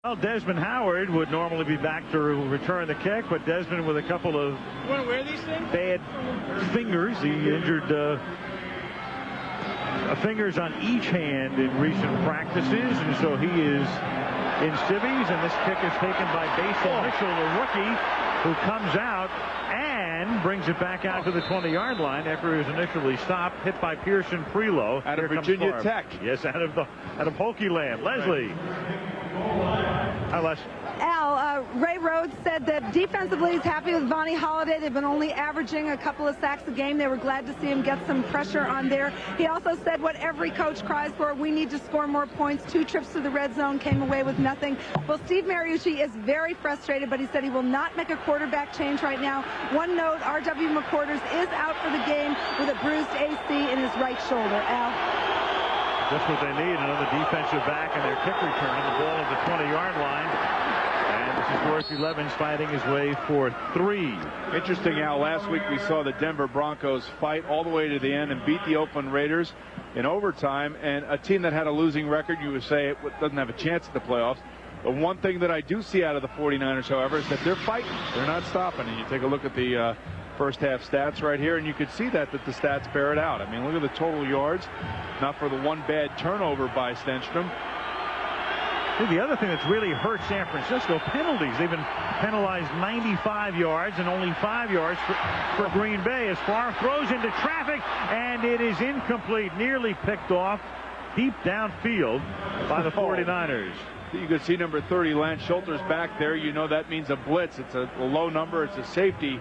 Well, Desmond Howard would normally be back to return the kick, but Desmond with a couple of bad fingers. He injured fingers on each hand in recent practices, and so he is in civvies, and this kick is taken by Basil Mitchell, the rookie, who comes out and brings it back out to the 20-yard line after he was initially stopped, hit by Pearson Prelo. Out of Virginia Tech. Yes, out of Hokie Land. Leslie. Hi, Les. Al, Ray Rhodes said that defensively he's happy with Vonnie Holiday. They've been only averaging a couple of sacks a game. They were glad to see him get some pressure on there. He also said what every coach cries for: we need to score more points. 2 trips to the red zone, came away with nothing. Well, Steve Mariucci is very frustrated, but he said he will not make a quarterback change right now. One note, R.W. McQuarters is out for the game with a bruised AC in his right shoulder. Al? Just what they need, another defensive back, and their kick return, the ball at the 20-yard line. And this is Dorsey Levens fighting his way for 3. Interesting, Al. Last week we saw the Denver Broncos fight all the way to the end and beat the Oakland Raiders in overtime. And a team that had a losing record, you would say, it doesn't have a chance at the playoffs. The one thing that I do see out of the 49ers, however, is that they're fighting. They're not stopping. And you take a look at the first half stats right here, and you could see that the stats bear it out. I mean, look at the total yards, not for the one bad turnover by Stenstrom. The other thing that's really hurt San Francisco, penalties. They've been penalized 95 yards and only 5 yards for Green Bay. As Favre throws into traffic, and it is incomplete, nearly picked off deep downfield by the 49ers. You can see number 30, Lance Schulter's back there. You know that means a blitz. It's a low number. It's a safety.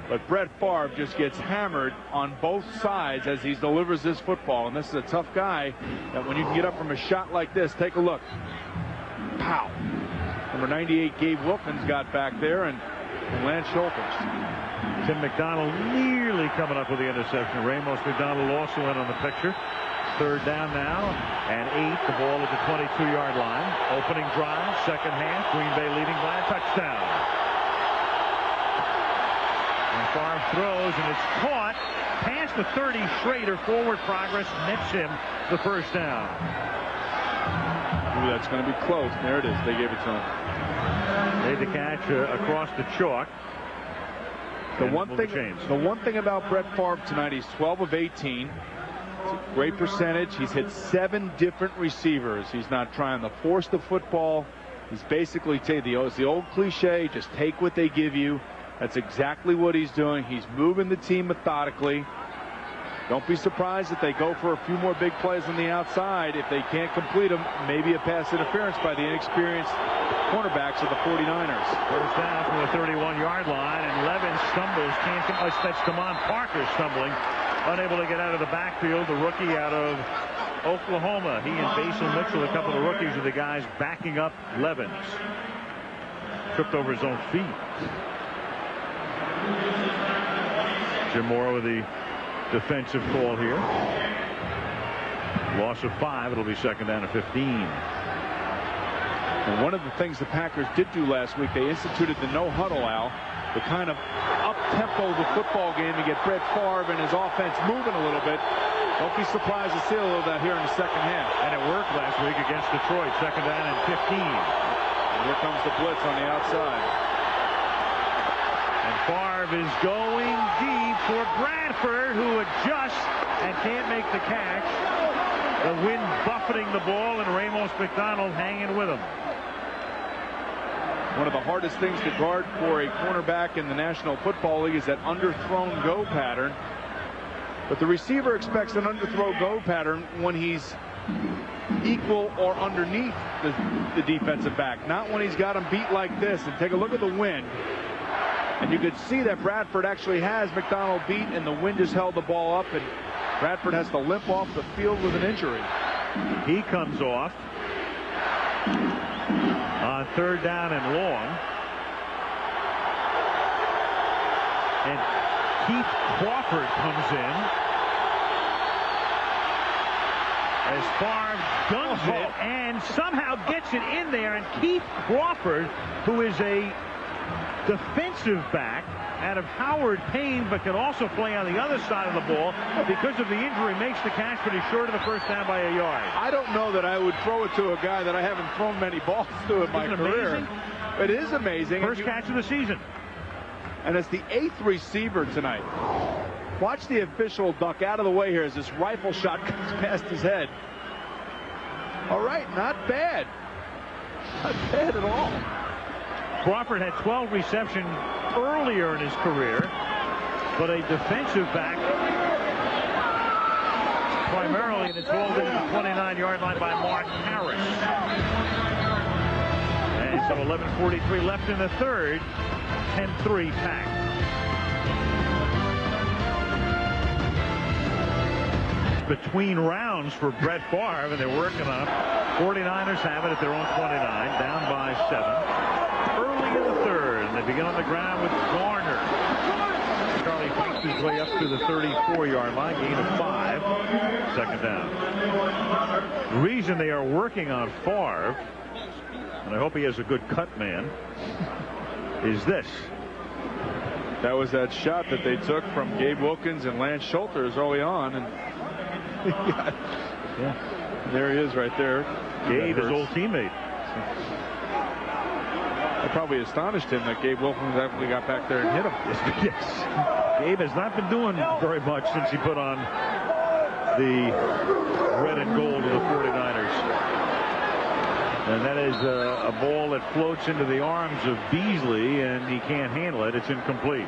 But Brett Favre just gets hammered on both sides as he delivers this football. And this is a tough guy that when you can get up from a shot like this, take a look. Pow. Number 98, Gabe Wilkins got back there, and Lance Schulters. Tim McDonald nearly coming up with the interception. Ramos McDonald also in on the picture. 3rd down now, and 8. The ball at the 22-yard line. Opening drive, second half. Green Bay leading by a touchdown. And Favre throws, and it's caught past the 30. Schrader, forward progress, nets him the first down. Ooh, that's going to be close. There it is. They gave it to him. Made the catch across the chalk. The one thing about Brett Favre tonight, he's 12 of 18. It's a great percentage. He's hit 7 different receivers. He's not trying to force the football. He's basically it's the old cliche, just take what they give you. That's exactly what he's doing. He's moving the team methodically. Don't be surprised if they go for a few more big plays on the outside. If they can't complete them, maybe a pass interference by the inexperienced cornerbacks of the 49ers. First down from the 31-yard line, and Levin stumbles. That's Damon Parker stumbling, unable to get out of the backfield. The rookie out of Oklahoma. He and Basil Mitchell, a couple of rookies, are the guys backing up Levins. Tripped over his own feet. Jim Moore with the defensive call here. Loss of 5. It'll be 2nd down and 15. And one of the things the Packers did do last week, they instituted the no huddle, Al, the kind of up-tempo of the football game to get Brett Favre and his offense moving a little bit. Don't be surprised to see a little of that here in the second half. And it worked last week against Detroit. 2nd down and 15. And here comes the blitz on the outside. And Favre is going deep for Bradford, who adjusts and can't make the catch. The wind buffeting the ball, and Ramos McDonald hanging with him. One of the hardest things to guard for a cornerback in the National Football League is that underthrown go pattern. But the receiver expects an underthrow go pattern when he's equal or underneath the defensive back, not when he's got him beat like this. And take a look at the wind. And you could see that Bradford actually has McDonald beat, and the wind has held the ball up, and Bradford has to limp off the field with an injury. He comes off on 3rd down and long. And Keith Crawford comes in as Favre guns it and somehow gets it in there. And Keith Crawford, who is a defensive back out of Howard Payne, but can also play on the other side of the ball. Because of the injury, makes the catch, but he's short of the first down by a yard. I don't know that I would throw it to a guy that I haven't thrown many balls to in my career. Amazing? It is amazing. First catch of the season. And it's the 8th receiver tonight. Watch the official duck out of the way here as this rifle shot comes past his head. All right, not bad. Not bad at all. Crawford had 12 receptions earlier in his career, but a defensive back primarily, and it's rolled into the 29-yard line by Mark Harris. And so 11:43 left in the third. 10-3 Pack. Between rounds for Brett Favre, and they're working on it. 49ers have it at their own 29, down by 7. Early in the third, and they begin on the ground with Garner. Charlie fights his way up to the 34-yard line, gain of 5. Second down. The reason they are working on Favre, and I hope he has a good cut man, is this. That was that shot that they took from Gabe Wilkins and Lance Schulters early on, and there he is right there. Gabe, his old teammate. It probably astonished him that Gabe Wilkins actually got back there and hit him. Yes. Gabe has not been doing very much since he put on the red and gold of the 49ers. And that is a ball that floats into the arms of Beasley, and he can't handle it. It's incomplete.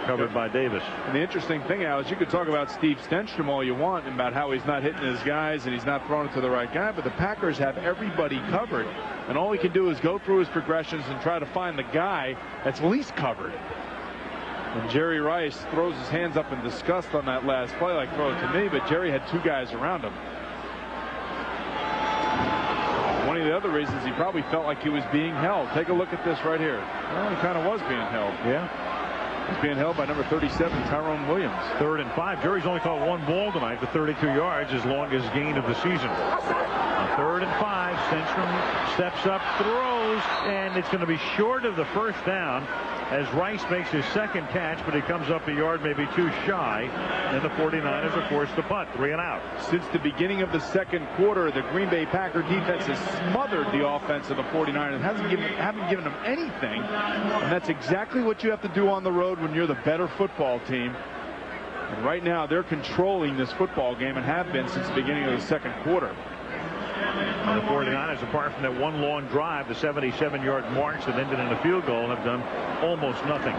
Covered by Davis. And the interesting thing, Al, is you could talk about Steve Stenstrom all you want about how he's not hitting his guys and he's not throwing it to the right guy, but the Packers have everybody covered, and all he can do is go through his progressions and try to find the guy that's least covered. And Jerry Rice throws his hands up in disgust on that last play, like, throw it to me, but Jerry had 2 guys around him. One of the other reasons he probably felt like he was being held. Take a look at this right here. Well, he kind of was being held. Yeah. He's being held by number 37, Tyrone Williams. 3rd and 5. Jerry's only caught 1 ball tonight for 32 yards, his longest gain of the season. On 3rd and 5, Stenstrom steps up, throws, and it's going to be short of the first down as Rice makes his second catch, but he comes up a yard, maybe 2 shy, and the 49ers are forced to punt. 3 and out. Since the beginning of the second quarter, the Green Bay Packer defense has smothered the offense of the 49ers. Haven't given them anything, and that's exactly what you have to do on the road when you're the better football team. And right now, they're controlling this football game and have been since the beginning of the second quarter. And the 49ers, apart from that one long drive, the 77-yard march that ended in a field goal, have done almost nothing.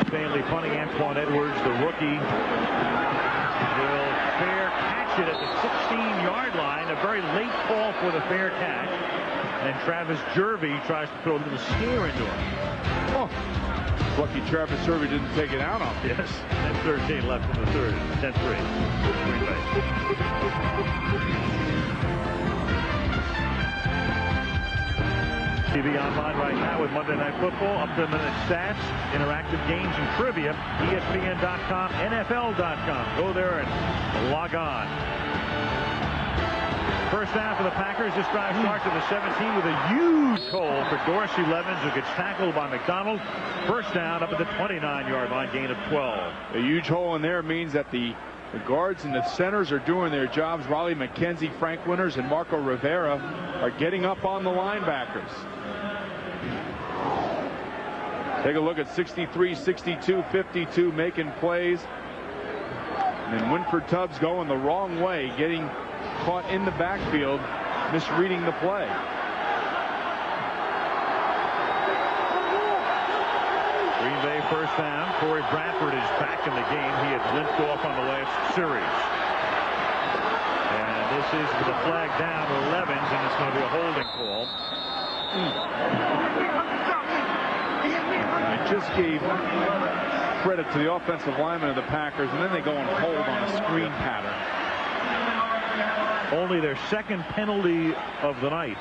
Stanley punting. Antoine Edwards, the rookie, will fair catch it at the 16-yard line. A very late call for the fair catch. And Travis Jervey tries to throw a little scare into him. Oh. Lucky Travis Jervey didn't take it out on him. Yes. And 13 left in the third. 10-3. Green Bay. TV online right now with Monday Night Football, up-to-the-minute stats, interactive games and trivia, ESPN.com, NFL.com. Go there and log on. First down for the Packers. This drive starts at the 17 with a huge hole for Dorsey Levens, who gets tackled by McDonald. First down up at the 29-yard line, gain of 12. A huge hole in there means that the guards and the centers are doing their jobs. Raleigh McKenzie, Frank Winters, and Marco Rivera are getting up on the linebackers. Take a look at 63, 62, 52 making plays. And then Winford Tubbs going the wrong way, getting caught in the backfield, misreading the play. Green Bay first down. Corey Bradford is back in the game. He had limped off on the last series. And this is the flag down to Levens, and it's going to be a holding call. I just gave credit to the offensive lineman of the Packers, and then they go and hold on a screen pattern. Only their second penalty of the night.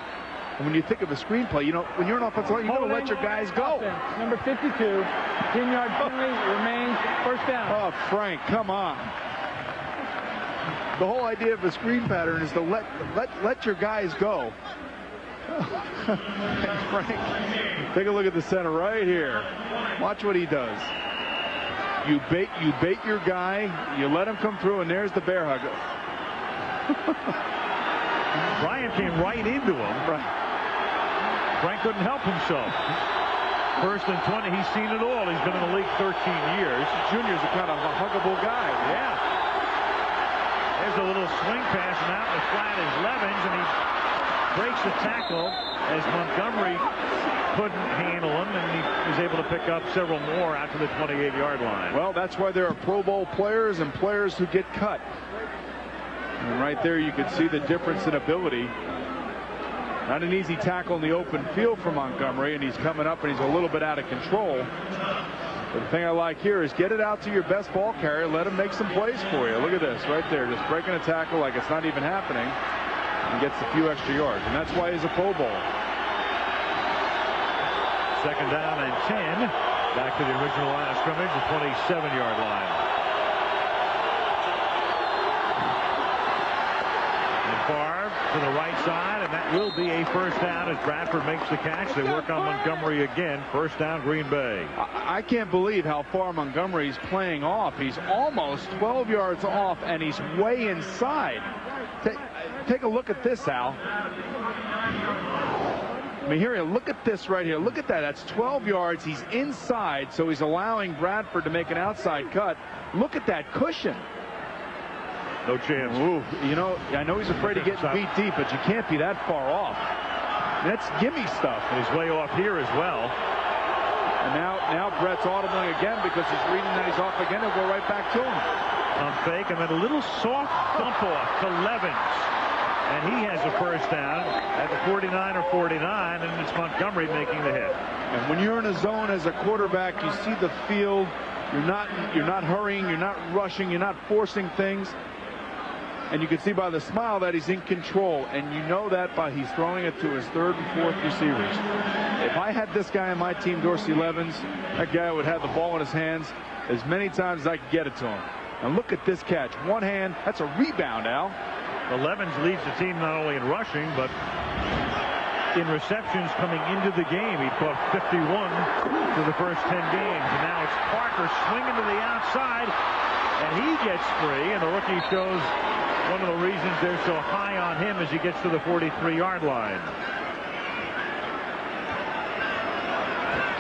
And when you think of a screenplay, you know, when you're an offensive line, you got to let your guys go. Number 52, 10-yard penalty remains, first down. Oh, Frank, come on. The whole idea of a screen pattern is to let your guys go. Frank, take a look at the center right here. Watch what he does. You bait your guy, you let him come through, and there's the bear hug. Bryant came right into him. Frank couldn't help himself. First and 20, he's seen it all. He's been in the league 13 years. Junior's a kind of a huggable guy. Yeah. There's a little swing pass, and out in the flat is Levens, and he breaks the tackle as Montgomery couldn't handle him, and he was able to pick up several more out to the 28-yard line. Well, that's why there are Pro Bowl players and players who get cut. And right there you can see the difference in ability. Not an easy tackle in the open field for Montgomery, and he's coming up and he's a little bit out of control. But the thing I like here is get it out to your best ball carrier, let him make some plays for you. Look at this right there, just breaking a tackle like it's not even happening, and gets a few extra yards, and that's why he's a Pro Bowl. Second down and 10. Back to the original line of scrimmage, the 27-yard line. Favre to the right side, and that will be a first down as Bradford makes the catch. They work on Montgomery again. First down, Green Bay. I can't believe how far Montgomery's playing off. He's almost 12 yards off, and he's way inside. Take a look at this, Al. I mean, here, look at this right here. Look at that. That's 12 yards. He's inside, so he's allowing Bradford to make an outside cut. Look at that cushion. No chance. Ooh, you know, I know he's afraid of getting beat deep, but you can't be that far off. That's gimme stuff. And he's way off here as well. And now Brett's audibling again because he's reading that he's off again. He'll go right back to him. Pump fake, and then a little soft dump off to Levens. And he has a first down at the 49 or 49, and it's Montgomery making the hit. And when you're in a zone as a quarterback, you see the field. You're not hurrying. You're not rushing. You're not forcing things. And you can see by the smile that he's in control, and you know that by he's throwing it to his third and fourth receivers. If I had this guy on my team, Dorsey Levens, that guy would have the ball in his hands as many times as I could get it to him. And look at this catch. One hand, that's a rebound, Al. Well, Levens leads the team not only in rushing, but in receptions coming into the game. He caught 51 for the first 10 games. And now it's Parker swinging to the outside, and he gets free, and the rookie shows one of the reasons they're so high on him as he gets to the 43-yard line.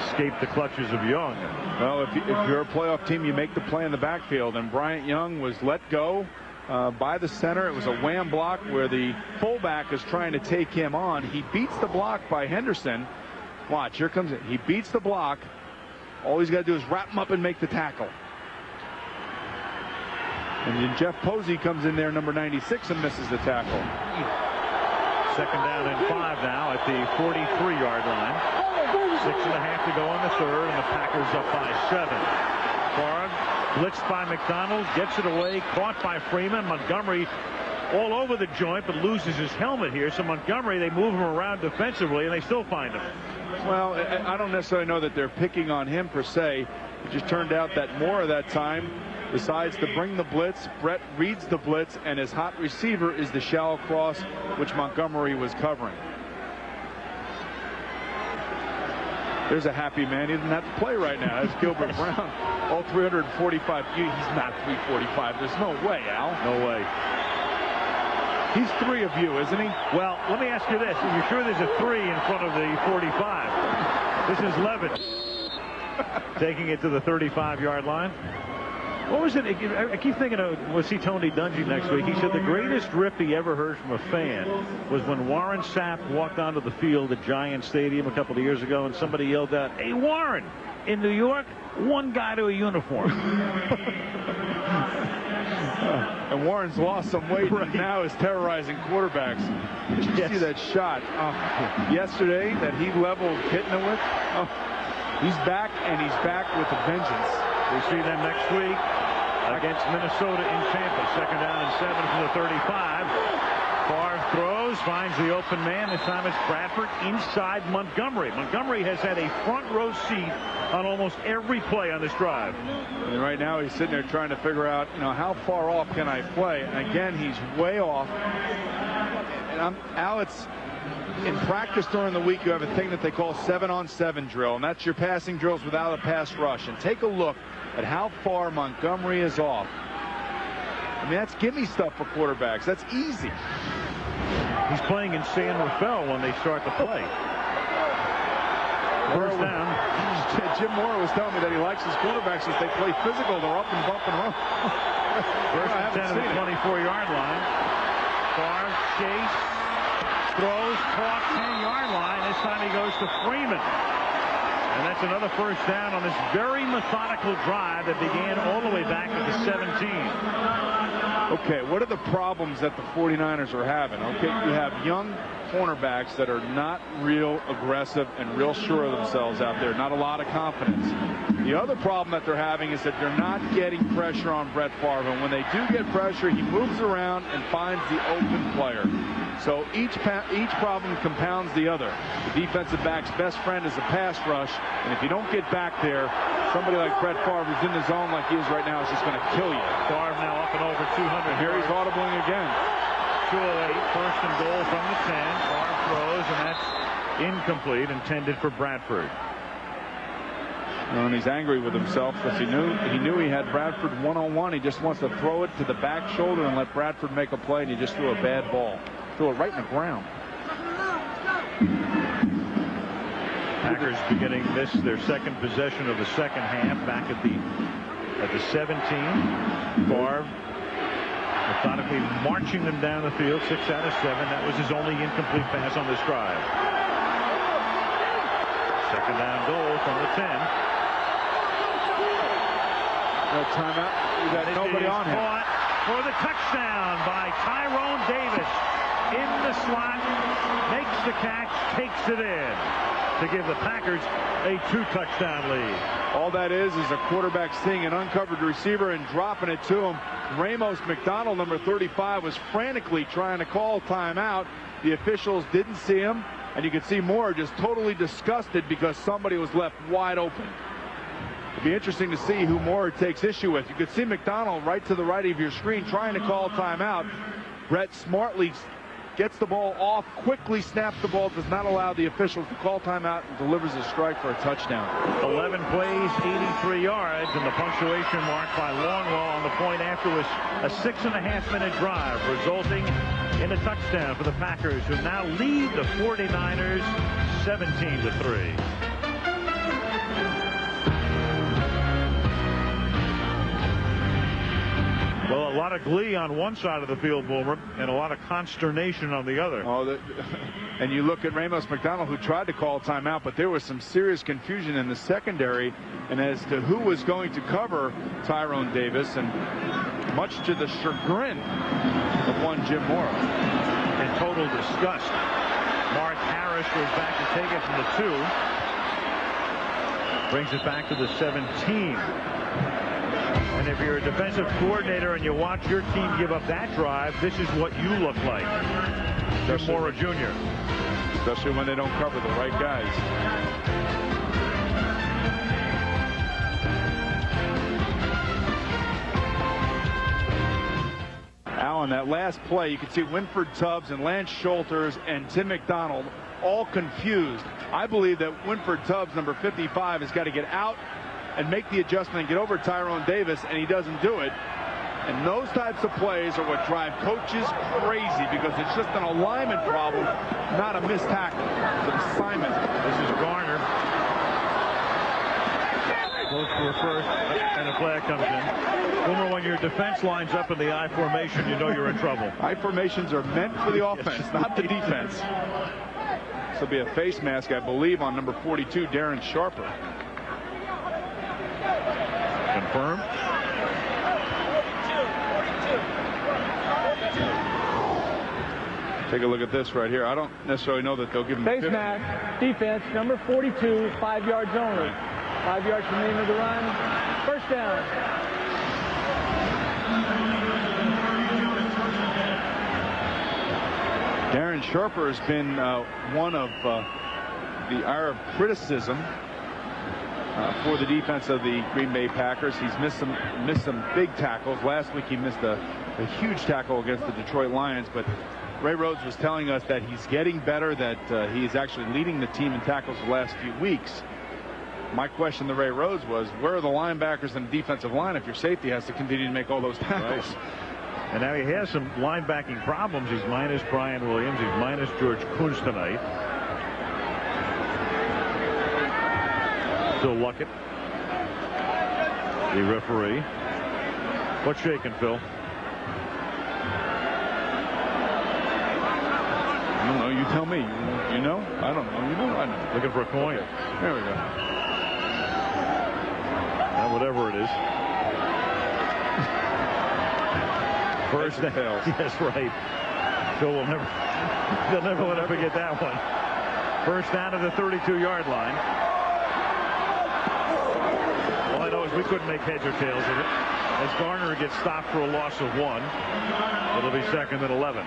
Escaped the clutches of Young. Well, if you're a playoff team, you make the play in the backfield, and Bryant Young was let go by the center. It was a wham block where the fullback is trying to take him on. He beats the block by Henderson. Watch, here comes it. He beats the block. All he's got to do is wrap him up and make the tackle. And then Jeff Posey comes in there, number 96, and misses the tackle. Second down and 5 now at the 43-yard line. 6.5 to go in the third, and the Packers up by 7. Favre blitzed by McDonald, gets it away, caught by Freeman. Montgomery all over the joint, but loses his helmet here. So Montgomery, they move him around defensively, and they still find him. Well, I don't necessarily know that they're picking on him per se. It just turned out that more of that time decides to bring the blitz. Brett reads the blitz, and his hot receiver is the shallow cross, which Montgomery was covering. There's a happy man. He doesn't have to play right now. That's Gilbert Brown. All 345. He's not 345. There's no way, Al. No way. He's 3 of you, isn't he? Well, let me ask you this. Are you sure there's a 3 in front of the 45? This is Levens taking it to the 35-yard line. What was it? I keep thinking of, we'll see Tony Dungy next week. He said the greatest rip he ever heard from a fan was when Warren Sapp walked onto the field at Giant Stadium a couple of years ago, and somebody yelled out, "Hey, Warren, in New York, one guy to a uniform." And Warren's lost some weight and now is terrorizing quarterbacks. Did you see that shot yesterday that he leveled Kitna with? He's back, and he's back with a vengeance. We see them next week against Minnesota in Tampa. Second down and 7 from the 35. Favre throws, finds the open man. This time it's Bradford inside Montgomery. Montgomery has had a front row seat on almost every play on this drive. And right now he's sitting there trying to figure out, how far off can I play? And again, he's way off. And Al, in practice during the week, you have a thing that they call 7-on-7 drill, and that's your passing drills without a pass rush. And take a look at how far Montgomery is off. I mean, that's gimme stuff for quarterbacks. That's easy. He's playing in San Rafael when they start to play. First down. Jim Moore was telling me that he likes his quarterbacks as they play physical. They're up and bump and run. First and 10 at the 24-yard line. Favre, chase, throws, caught, 10-yard line. This time he goes to Freeman. And that's another first down on this very methodical drive that began all the way back at the 17. Okay, what are the problems that the 49ers are having? Okay, you have young cornerbacks that are not real aggressive and real sure of themselves out there. Not a lot of confidence. The other problem that they're having is that they're not getting pressure on Brett Favre. And when they do get pressure, he moves around and finds the open player. So each problem compounds the other. The defensive back's best friend is a pass rush. And if you don't get back there, somebody like Brett Favre who's in the zone like he is right now is just going to kill you. Favre now up and over 200. Here he's audibling again. 208, first and goal from the 10. Favre throws, and that's incomplete, intended for Bradford. And he's angry with himself because he knew he had Bradford one-on-one. He just wants to throw it to the back shoulder and let Bradford make a play, and he just threw a bad ball. Threw it right in the ground. Packers beginning their second possession of the second half back at the 17. Favre methodically marching them down the field, 6 out of 7. That was his only incomplete pass on this drive. Second down goal from the 10. No timeout. You got nobody on him. Caught for the touchdown by Tyrone Davis. In the slot, makes the catch, takes it in to give the Packers a 2-touchdown lead. All that is a quarterback seeing an uncovered receiver and dropping it to him. Ramos McDonald, number 35, was frantically trying to call timeout. The officials didn't see him, and you could see Moore just totally disgusted because somebody was left wide open. It'd be interesting to see who Moore takes issue with. You could see McDonald right to the right of your screen trying to call timeout. Brett smartly gets the ball off, quickly snaps the ball, does not allow the officials to call timeout, and delivers a strike for a touchdown. 11 plays, 83 yards, and the punctuation mark by Longwell on the point after was a 6.5-minute drive, resulting in a touchdown for the Packers, who now lead the 49ers 17-3. Well, a lot of glee on one side of the field, Boomer, and a lot of consternation on the other. Oh, and you look at Ramos McDonald, who tried to call timeout, but there was some serious confusion in the secondary and as to who was going to cover Tyrone Davis, and much to the chagrin of one Jim Moore. In total disgust, Mark Harris goes back to take it from the 2. Brings it back to the 17. And if you're a defensive coordinator and you watch your team give up that drive, this is what you look like. Jim Moore Jr. Especially when they don't cover the right guys. Allen, that last play, you can see Winford Tubbs and Lance Schulters and Tim McDonald all confused. I believe that Winford Tubbs, number 55, has got to get out and make the adjustment and get over Tyrone Davis, and he doesn't do it. And those types of plays are what drive coaches crazy, because it's just an alignment problem, not a missed tackle. It's an assignment. This is Garner. Close for a first, and a flag comes in. Boomer, when your defense lines up in the I formation, you know you're in trouble. I formations are meant for the offense, not the defense. This will be a face mask, I believe, on number 42, Darren Sharper. Confirmed. Take a look at this right here. I don't necessarily know that they'll give him face mask, defense, number 42, 5 yards only. 5 yards from the end of the run. First down. Darren Sharper has been one of the ire of criticism for the defense of the Green Bay Packers. He's missed some big tackles. Last week he missed a huge tackle against the Detroit Lions, but Ray Rhodes was telling us that he's getting better, that he is actually leading the team in tackles the last few weeks. My question to Ray Rhodes was, where are the linebackers and the defensive line if your safety has to continue to make all those tackles? Right. And now he has some linebacking problems. He's minus Brian Williams. He's minus George Kunz tonight. Phil Luckett, the referee. What's shaking, Phil? I don't know. You tell me. You know? I don't know. You know? I know. Looking for a coin. Okay. There we go. Now, whatever it is. First down. Yes, right. Phil will never. They'll never let him forget that one. First down to the 32-yard line. All I know is we couldn't make heads or tails of it. As Garner gets stopped for a loss of 1, it'll be 2nd and 11.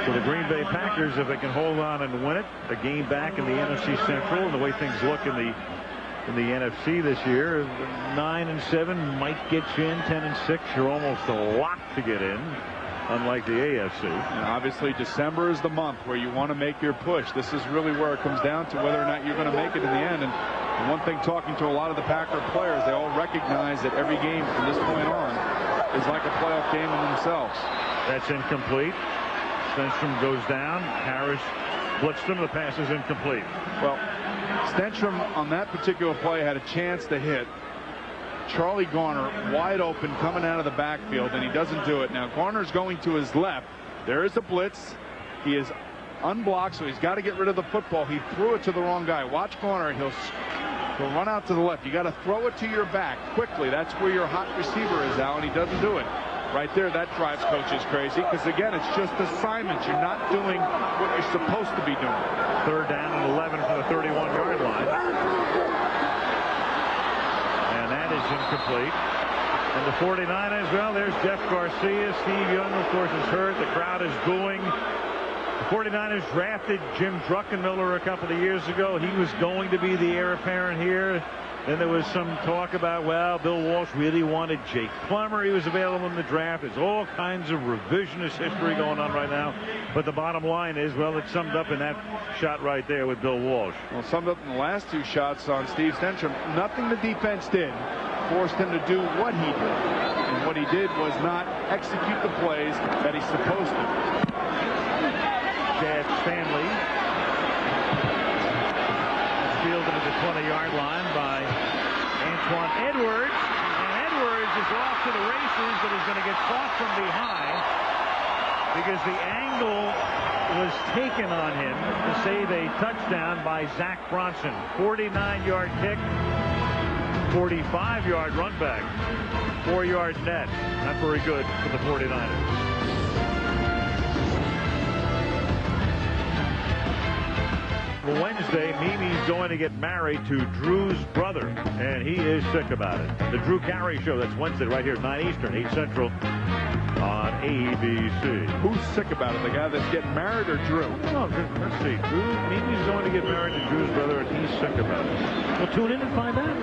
So the Green Bay Packers, if they can hold on and win it, a game back in the NFC Central, and the way things look in the NFC this year, 9-7 might get you in. 10-6, you're almost a lock to get in, unlike the AFC. And obviously, December is the month where you want to make your push. This is really where it comes down to whether or not you're going to make it in the end. And one thing, talking to a lot of the Packer players, they all recognize that every game from this point on is like a playoff game in themselves. That's incomplete. Stenstrom goes down. Harris blitzed him. The pass is incomplete. Well, Stenstrom on that particular play had a chance to hit Charlie Garner wide open coming out of the backfield, and he doesn't do it. Now Garner's going to his left. There is a blitz. He is unblocked, so he's got to get rid of the football. He threw it to the wrong guy. Watch Garner. He'll run out to the left. You got to throw it to your back quickly. That's where your hot receiver is, Al, and he doesn't do it. Right there, that drives coaches crazy, because again, it's just assignments. You're not doing what you're supposed to be doing. 3rd down and 11 for the 31-yard line. And that is incomplete. And the 49ers, well, there's Jeff Garcia. Steve Young, of course, is hurt. The crowd is booing. The 49ers drafted Jim Druckenmiller a couple of years ago. He was going to be the heir apparent here. Then there was some talk about, well, Bill Walsh really wanted Jake Plummer. He was available in the draft. There's all kinds of revisionist history going on right now. But the bottom line is, well, it's summed up in that shot right there with Bill Walsh. Well, summed up in the last 2 shots on Steve Stenstrom. Nothing the defense did forced him to do what he did. And what he did was not execute the plays that he's supposed to. Chad Stanley. Fielded at the 20-yard line by Antoine Edwards. And Edwards is off to the races, but is going to get caught from behind because the angle was taken on him to save a touchdown by Zach Bronson. 49-yard kick, 45-yard run back, 4-yard net. Not very good for the 49ers. Wednesday, Mimi's going to get married to Drew's brother, and he is sick about it. The Drew Carey Show, that's Wednesday right here, 9 Eastern, 8 Central on ABC. Who's sick about it, the guy that's getting married or Drew? Oh, let's see. Mimi's going to get married to Drew's brother, and he's sick about it. Well, tune in and find out.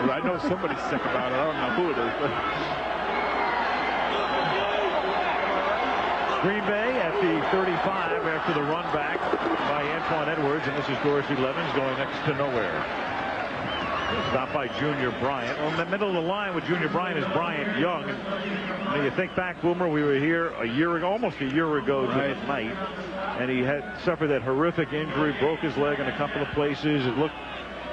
Well, I know somebody's sick about it. I don't know who it is, but... Green Bay at the 35 after the run back by Antoine Edwards, and this is Dorsey Levens going next to nowhere. Stopped by Junior Bryant. Well, in the middle of the line with Junior Bryant is Bryant Young. And you think back, Boomer, we were here a year ago, almost a year ago tonight, and he had suffered that horrific injury, broke his leg in a couple of places. It looked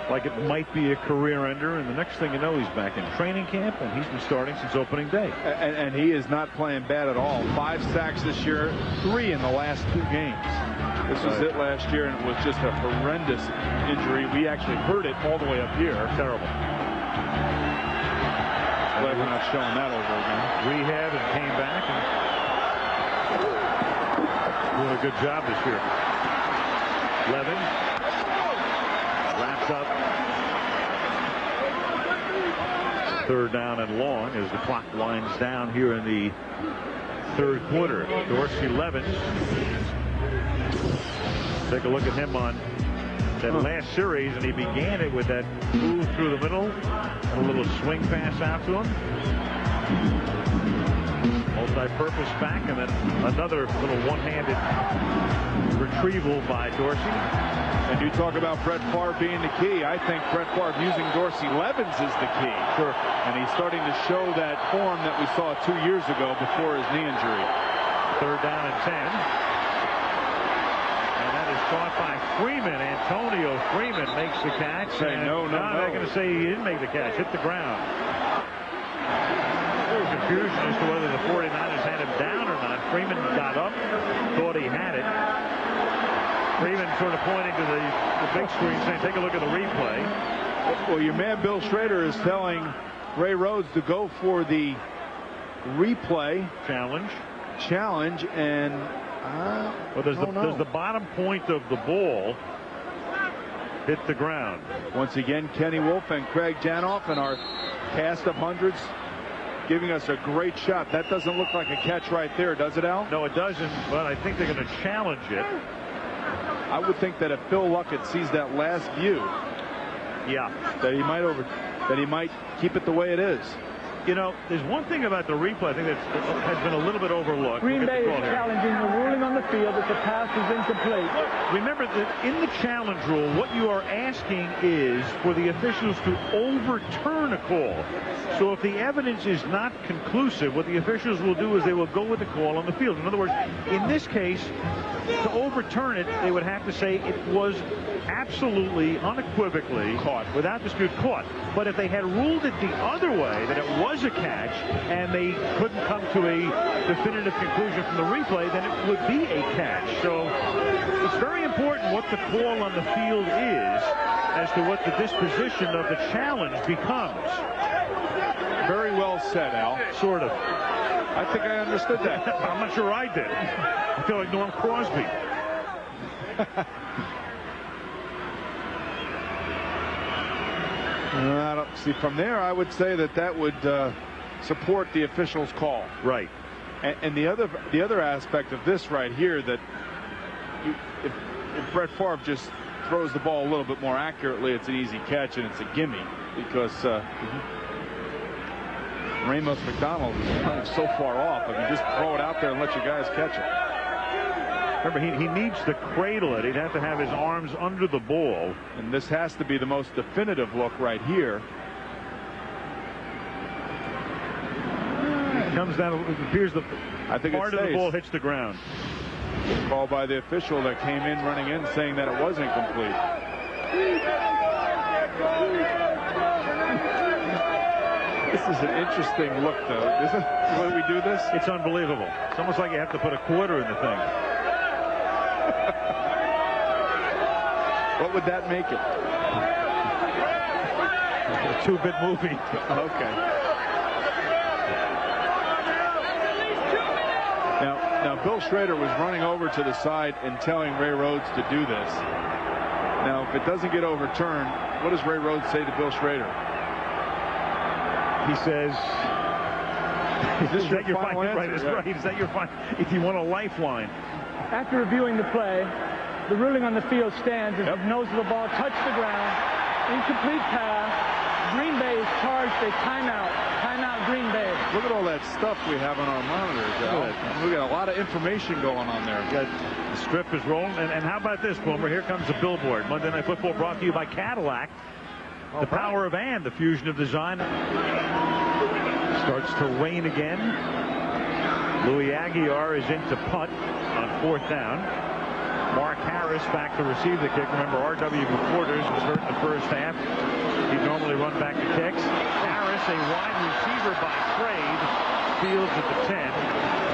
like it might be a career ender, and the next thing you know, he's back in training camp, and he's been starting since opening day. And he is not playing bad at all. 5 sacks this year, 3 in the last 2 games. This was it last year, and it was just a horrendous injury. We actually heard it all the way up here. Terrible. Glad we're not showing that over again. Rehab and came back and doing a good job this year. Levin wraps up 3rd down and long as the clock winds down here in the 3rd quarter. Dorsey Levens. Take a look at him on that last series, and he began it with that move through the middle, a little swing pass out to him. multi-purpose back, and then another little one-handed retrieval by Dorsey. And you talk about Brett Favre being the key. I think Brett Favre using Dorsey Levens is the key. Sure. And he's starting to show that form that we saw 2 years ago before his knee injury. 3rd down and 10. And that is caught by Freeman. Antonio Freeman makes the catch. Say no. They're going to say he didn't make the catch. Hit the ground. A little confusion as to whether the 49ers had him down or not. Freeman got up, thought he had it. Freeman sort of pointing to the big screen saying, take a look at the replay. Well, your man Bill Schrader is telling Ray Rhodes to go for the replay challenge, and well, does the bottom point of the ball hit the ground? Once again, Kenny Wolf and Craig Janoff in our cast of hundreds giving us a great shot. That doesn't look like a catch right there, does it, Al? No, it doesn't, but I think they're going to challenge it. I would think that if Phil Luckett sees that last view, that he might keep it the way it is. You know, there's one thing about the replay I think that has been a little bit overlooked. Green Bay is challenging the ruling on the field that the pass is incomplete. Remember that in the challenge rule, what you are asking is for the officials to overturn a call. So if the evidence is not conclusive, what the officials will do is they will go with the call on the field. In other words, in this case, to overturn it, they would have to say it was absolutely, unequivocally caught, without dispute caught. But if they had ruled it the other way, that it was a catch, and they couldn't come to a definitive conclusion from the replay, then it would be a catch. So it's very important what the call on the field is as to what the disposition of the challenge becomes. Very well said, Al. Sort of. I think I understood that. I'm not sure I did. I feel like Norm Crosby. See, from there, I would say that would support the official's call. Right. And the other aspect of this right here, that if Brett Favre just throws the ball a little bit more accurately, it's an easy catch and it's a gimme, because Ramos McDonald is so far off. If you just throw it out there and let your guys catch it. Remember, he needs to cradle it. He'd have to have his arms under the ball. And this has to be the most definitive look right here. It comes down, it appears the part of the ball hits the ground. Called by the official that came in running in saying that it was incomplete. This is an interesting look, though, isn't it? The way we do this? It's unbelievable. It's almost like you have to put a quarter in the thing. What would that make it? A 2-bit movie. Okay. Now Bill Schrader was running over to the side and telling Ray Rhodes to do this. Now, if it doesn't get overturned, what does Ray Rhodes say to Bill Schrader? He says, "Is this your final answer?" Right, right. Is that your final? If you want a lifeline. After reviewing the play, the ruling on the field stands as the nose of the ball touched the ground. Incomplete pass. Green Bay is charged a timeout. Timeout, Green Bay. Look at all that stuff we have on our monitors. We got a lot of information going on there. The strip is rolling. And how about this, Boomer? Here comes the billboard. Monday Night Football brought to you by Cadillac. The power of and, the fusion of design. Starts to rain again. Louis Aguiar is into punt on 4th down. Mark Harris back to receive the kick. Remember, R.W. McQuarters was hurt in the first half. He'd normally run back the kicks. Harris, a wide receiver by trade, fields at the 10,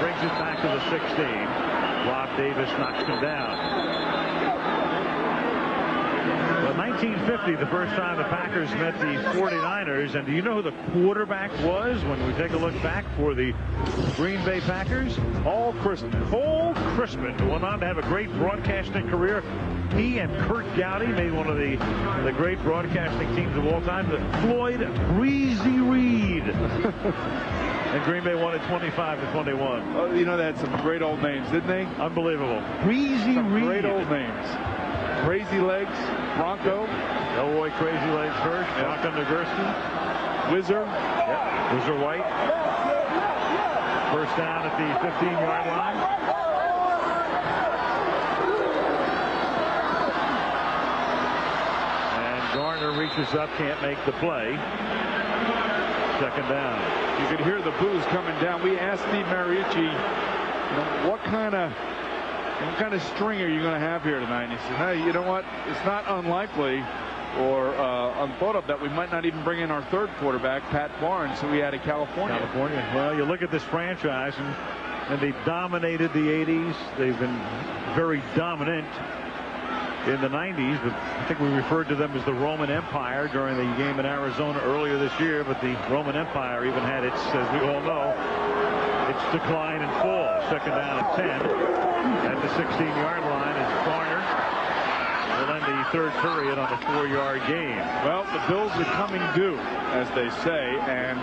brings it back to the 16. Rob Davis knocks him down. Well, 1950, the first time the Packers met the 49ers. And do you know who the quarterback was when we take a look back for the Green Bay Packers? Paul Christman. Paul Christman, who went on to have a great broadcasting career. He and Kurt Gowdy made one of the great broadcasting teams of all time. The Floyd Breezy Reed. And Green Bay won it 25-21. Oh, you know, they had some great old names, didn't they? Unbelievable. Breezy Reed. Great old names. Crazy Legs, Bronco. Elroy Crazy Legs first. Bronco Nagurski. Whizzer. Yep. Whizzer White. First down at the 15-yard line. And Garner reaches up, can't make the play. Second down. You could hear the boos coming down. We asked Steve Mariucci, what kind of string are you going to have here tonight? And he said, hey, you know what? It's not unlikely or unthought of that we might not even bring in our third quarterback, Pat Barnes, who we had in California. Well, you look at this franchise, and they dominated the 80s. They've been very dominant in the 90s, but I think we referred to them as the Roman Empire during the game in Arizona earlier this year. But the Roman Empire even had its, as we all know, its decline and fall. Second down and 10 at the 16-yard line as Garner will end the third period on a 4-yard gain. Well, the Bills are coming due, as they say, and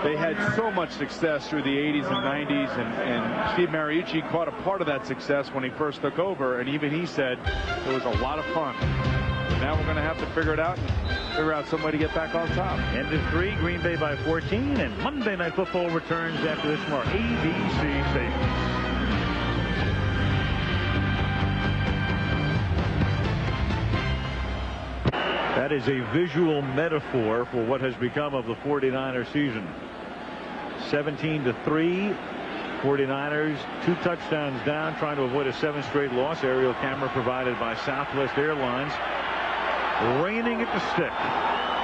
they had so much success through the 80s and 90s, and Steve Mariucci caught a part of that success when he first took over, and even he said it was a lot of fun. Now we're going to have to figure it out and figure out some way to get back on top. End of 3, Green Bay by 14, and Monday Night Football returns after this from our ABC station. That is a visual metaphor for what has become of the 49er season. 17-3, 49ers 2 touchdowns down, trying to avoid a 7th straight loss. Aerial camera provided by Southwest Airlines. Raining at the stick.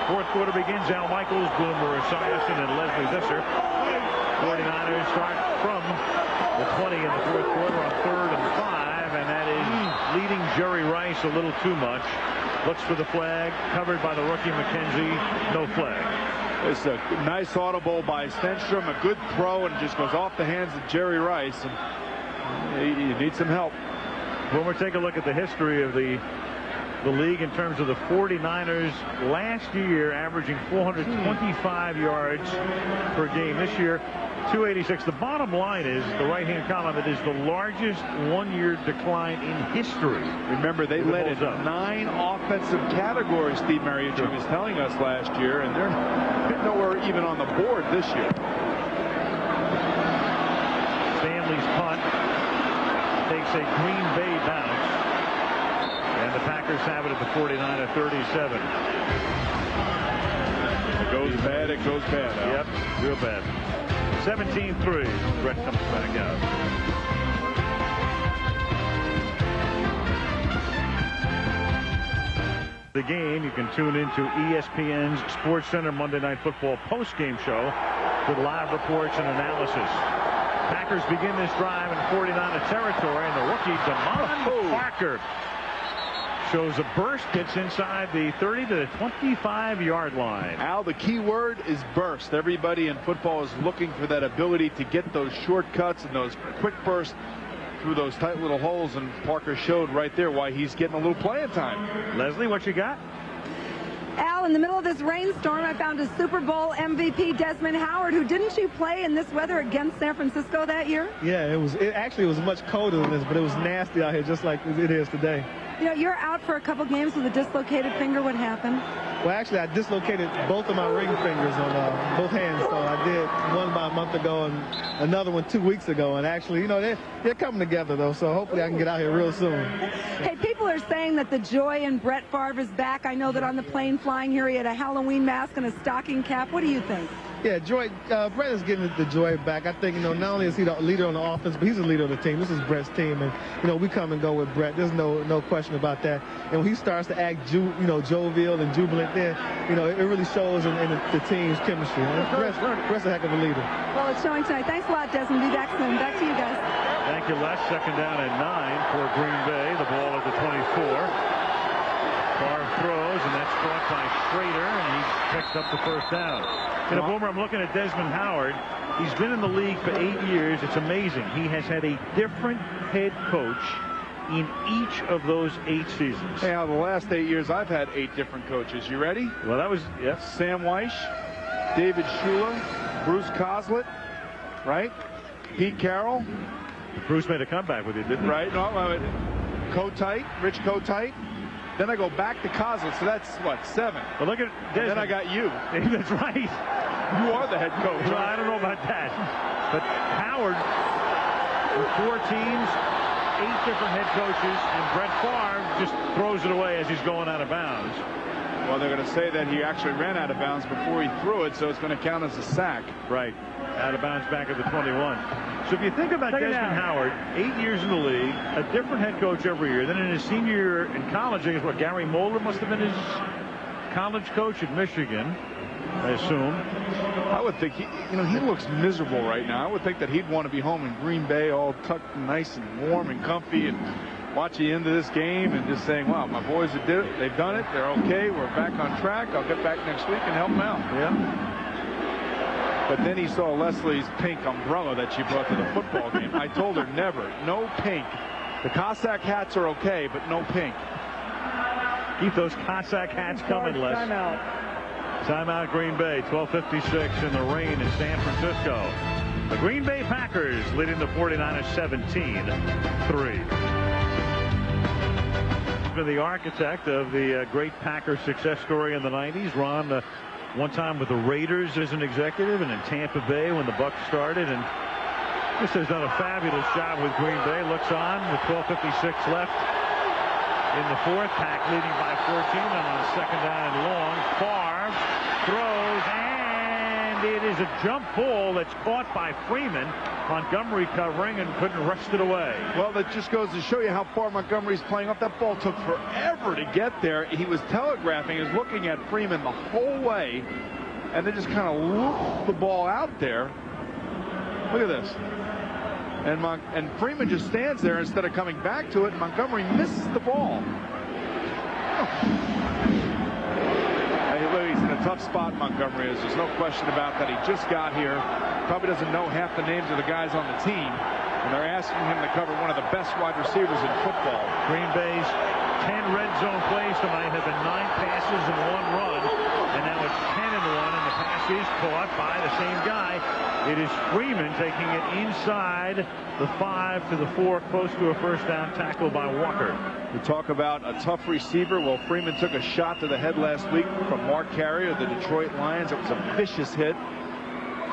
Fourth quarter begins. Al Michaels, Boomer Esiason, and Leslie Visser. 49ers start from the 20 in the fourth quarter on 3rd and 5, and that is leading Jerry Rice a little too much. Looks for the flag, covered by the rookie McKenzie. No flag. It's a nice audible by Stenstrom, a good throw, and just goes off the hands of Jerry Rice. And you need some help. Boomer, take a look at the history of the league in terms of the 49ers last year, averaging 425 yards per game. This year, 286. The bottom line is, the right-hand column, it is the largest one-year decline in history. Remember, they led in 9 offensive categories, Steve Mariucci was telling us last year, and they're nowhere even on the board this year. Stanley's punt takes a Green Bay bounce, and the Packers have it at the 49-37. It goes bad, it goes bad. Al. Yep, real bad. 17-3. Brett comes back out. The game, you can tune into ESPN's Sports Center Monday Night Football post-game show with live reports and analysis. Packers begin this drive in 49er territory, and the rookie DeMond Parker shows a burst, gets inside the 30 to the 25-yard line. Al, the key word is burst. Everybody in football is looking for that ability to get those shortcuts and those quick bursts through those tight little holes, and Parker showed right there why he's getting a little playing time. Leslie, what you got? Al, in the middle of this rainstorm, I found a Super Bowl MVP, Desmond Howard, who didn't you play in this weather against San Francisco that year? Yeah, it actually was much colder than this, but it was nasty out here just like it is today. You know, you're out for a couple games with a dislocated finger. What happened? Well, actually, I dislocated both of my ring fingers on both hands. So I did one about a month ago and another one 2 weeks ago. And actually, you know, they're coming together, though. So hopefully I can get out here real soon. Hey, people are saying that the joy in Brett Favre is back. I know that on the plane flying here, he had a Halloween mask and a stocking cap. What do you think? Yeah, Brett is getting the joy back. I think, you know, not only is he the leader on the offense, but he's the leader of the team. This is Brett's team, and, you know, we come and go with Brett. There's no question about that. And when he starts to act, jovial and jubilant, then, you know, it really shows in the team's chemistry. Brett's a heck of a leader. Well, it's showing tonight. Thanks a lot, Desmond. Be back soon. Back to you guys. Thank you, Les. Second down and 9 for Green Bay. The ball at the 24. Favre throws, and that's caught by Schrader, and he picks up the first down. You know, Boomer, I'm looking at Desmond Howard. He's been in the league for 8 years. It's amazing. He has had a different head coach in each of those 8 seasons. Hey, the last 8 years, I've had 8 different coaches. You ready? Well, that was, yes. Sam Weish, David Shula, Bruce Coslett, right? Pete Carroll. Bruce made a comeback with you, didn't he? Right. No, Kotite, Rich Kotite. Then I go back to Coslett, so that's, what, 7. Well, look at Desmond. And then I got you. That's right. You are the head coach. Well, I don't know about that. But Howard, with 4 teams, 8 different head coaches, and Brett Favre just throws it away as he's going out of bounds. Well, they're going to say that he actually ran out of bounds before he threw it, so it's going to count as a sack. Right. Out of bounds back at the 21. So if you think about Desmond Howard, 8 years in the league, a different head coach every year. Then in his senior year in college, I guess what, Gary Moeller must have been his college coach at Michigan, I assume. I would think he looks miserable right now. I would think that he'd want to be home in Green Bay, all tucked nice and warm and comfy, and watching the end of this game and just saying, wow, my boys have did it. They've done it. They're okay. We're back on track. I'll get back next week and help them out. Yeah. But then he saw Leslie's pink umbrella that she brought to the football game. I told her never, no pink. The Cossack hats are okay, but no pink. Keep those Cossack hats coming, Les. Timeout, Green Bay, 12:56 in the rain in San Francisco. The Green Bay Packers leading the 49ers 17-3. For the architect of the great Packers success story in the 90s, Ron, one time with the Raiders as an executive and in Tampa Bay when the Bucs started, and this has done a fabulous job with Green Bay. Looks on with 12:56 left in the fourth. Pack leading by 14, and on 2nd down and long, Favre throws, and it is a jump ball that's caught by Freeman. Montgomery covering and couldn't wrest it away. Well, that just goes to show you how far Montgomery's playing up. That ball took forever to get there. He was telegraphing, he was looking at Freeman the whole way, and then just kind of looped the ball out there. Look at this. And Freeman just stands there instead of coming back to it. Montgomery misses the ball. He's in a tough spot, Montgomery is. There's no question about that. He just got here. Probably doesn't know half the names of the guys on the team. And they're asking him to cover one of the best wide receivers in football. Green Bay's 10 red zone plays tonight have been 9 passes and 1 run. And now it's 10 and 1, and the pass is caught by the same guy. It is Freeman taking it inside the 5 to the 4, close to a first down tackle by Walker. We talk about a tough receiver. Well, Freeman took a shot to the head last week from Mark Carrier of the Detroit Lions. It was a vicious hit.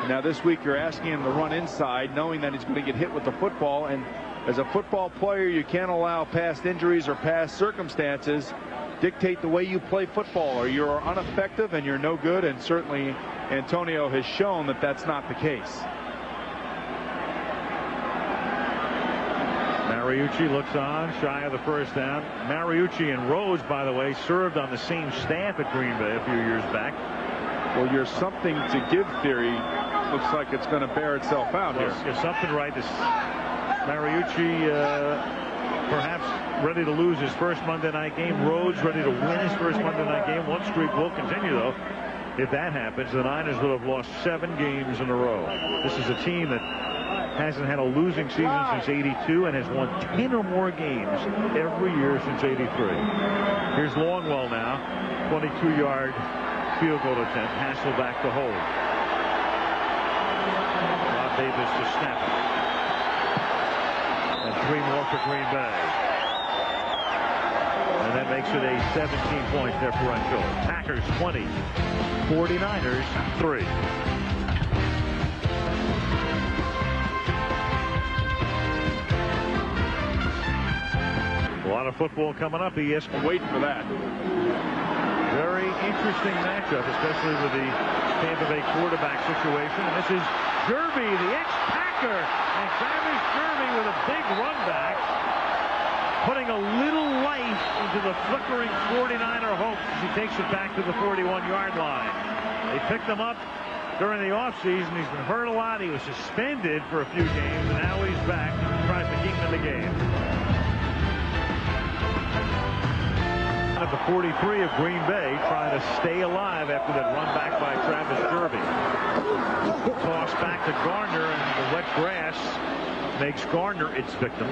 Now this week you're asking him to run inside, knowing that he's going to get hit with the football. And as a football player, you can't allow past injuries or past circumstances dictate the way you play football, or you're ineffective and you're no good. And certainly Antonio has shown that that's not the case. Mariucci looks on, shy of the first down. Mariucci and Rhodes, by the way, served on the same staff at Green Bay a few years back. Well, your something to give theory looks like it's going to bear itself out here. You're something right. This Mariucci perhaps ready to lose his first Monday night game. Rhodes ready to win his first Monday night game. One streak will continue, though. If that happens, the Niners will have lost 7 games in a row. This is a team that hasn't had a losing season since '82 and has won 10 or more games every year since '83. Here's Longwell now, 22-yard field goal attempt. Hasselback to hold. Rob Davis to snap it. And 3 more for Green Bay. And that makes it a 17-point differential. Packers 20, 49ers 3. A lot of football coming up. ESPN. Wait for that. Very interesting matchup, especially with the Tampa Bay quarterback situation. And this is Derby, the ex-Packer, and Travis Derby with a big run back, putting a little life into the flickering 49er hopes as he takes it back to the 41-yard line. They picked him up during the offseason. He's been hurt a lot. He was suspended for a few games, and now he's back. Tries to keep him in the game. At the 43 of Green Bay, trying to stay alive after that run back by Travis Derby. Toss back to Gardner, and the wet grass makes Gardner its victim.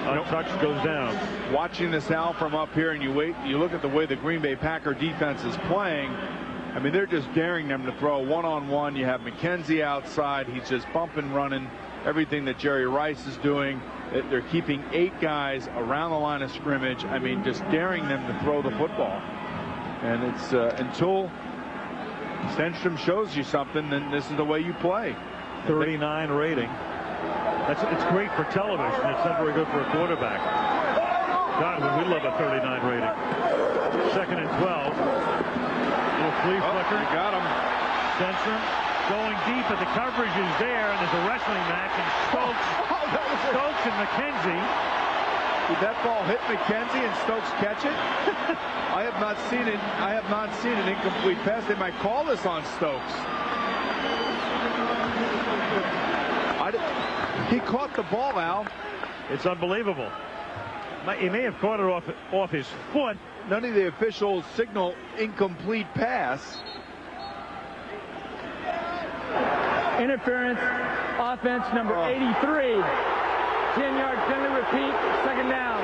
Untouched, goes down. Watching this out from up here, and you look at the way the Green Bay Packer defense is playing. I mean, they're just daring them to throw one-on-one. You have McKenzie outside. He's just bumping, running. Everything that Jerry Rice is doing. They're keeping 8 guys around the line of scrimmage. I mean, just daring them to throw the football. And it's until Stenstrom shows you something, then this is the way you play. 39 rating. It's great for television. It's not very good for a quarterback. God, we love a 39 rating. 2nd and 12. Little flea flicker. You got him. Centrum going deep, but the coverage is there, and there's a wrestling match, and Stokes and McKenzie. Did that ball hit McKenzie and Stokes catch it? I have not seen it. I have not seen an incomplete pass. They might call this on Stokes. He caught the ball, Al. It's unbelievable. He may have caught it off his foot. None of the officials signal incomplete pass. Interference, offense number 83. 10-yard penalty, repeat, 2nd down.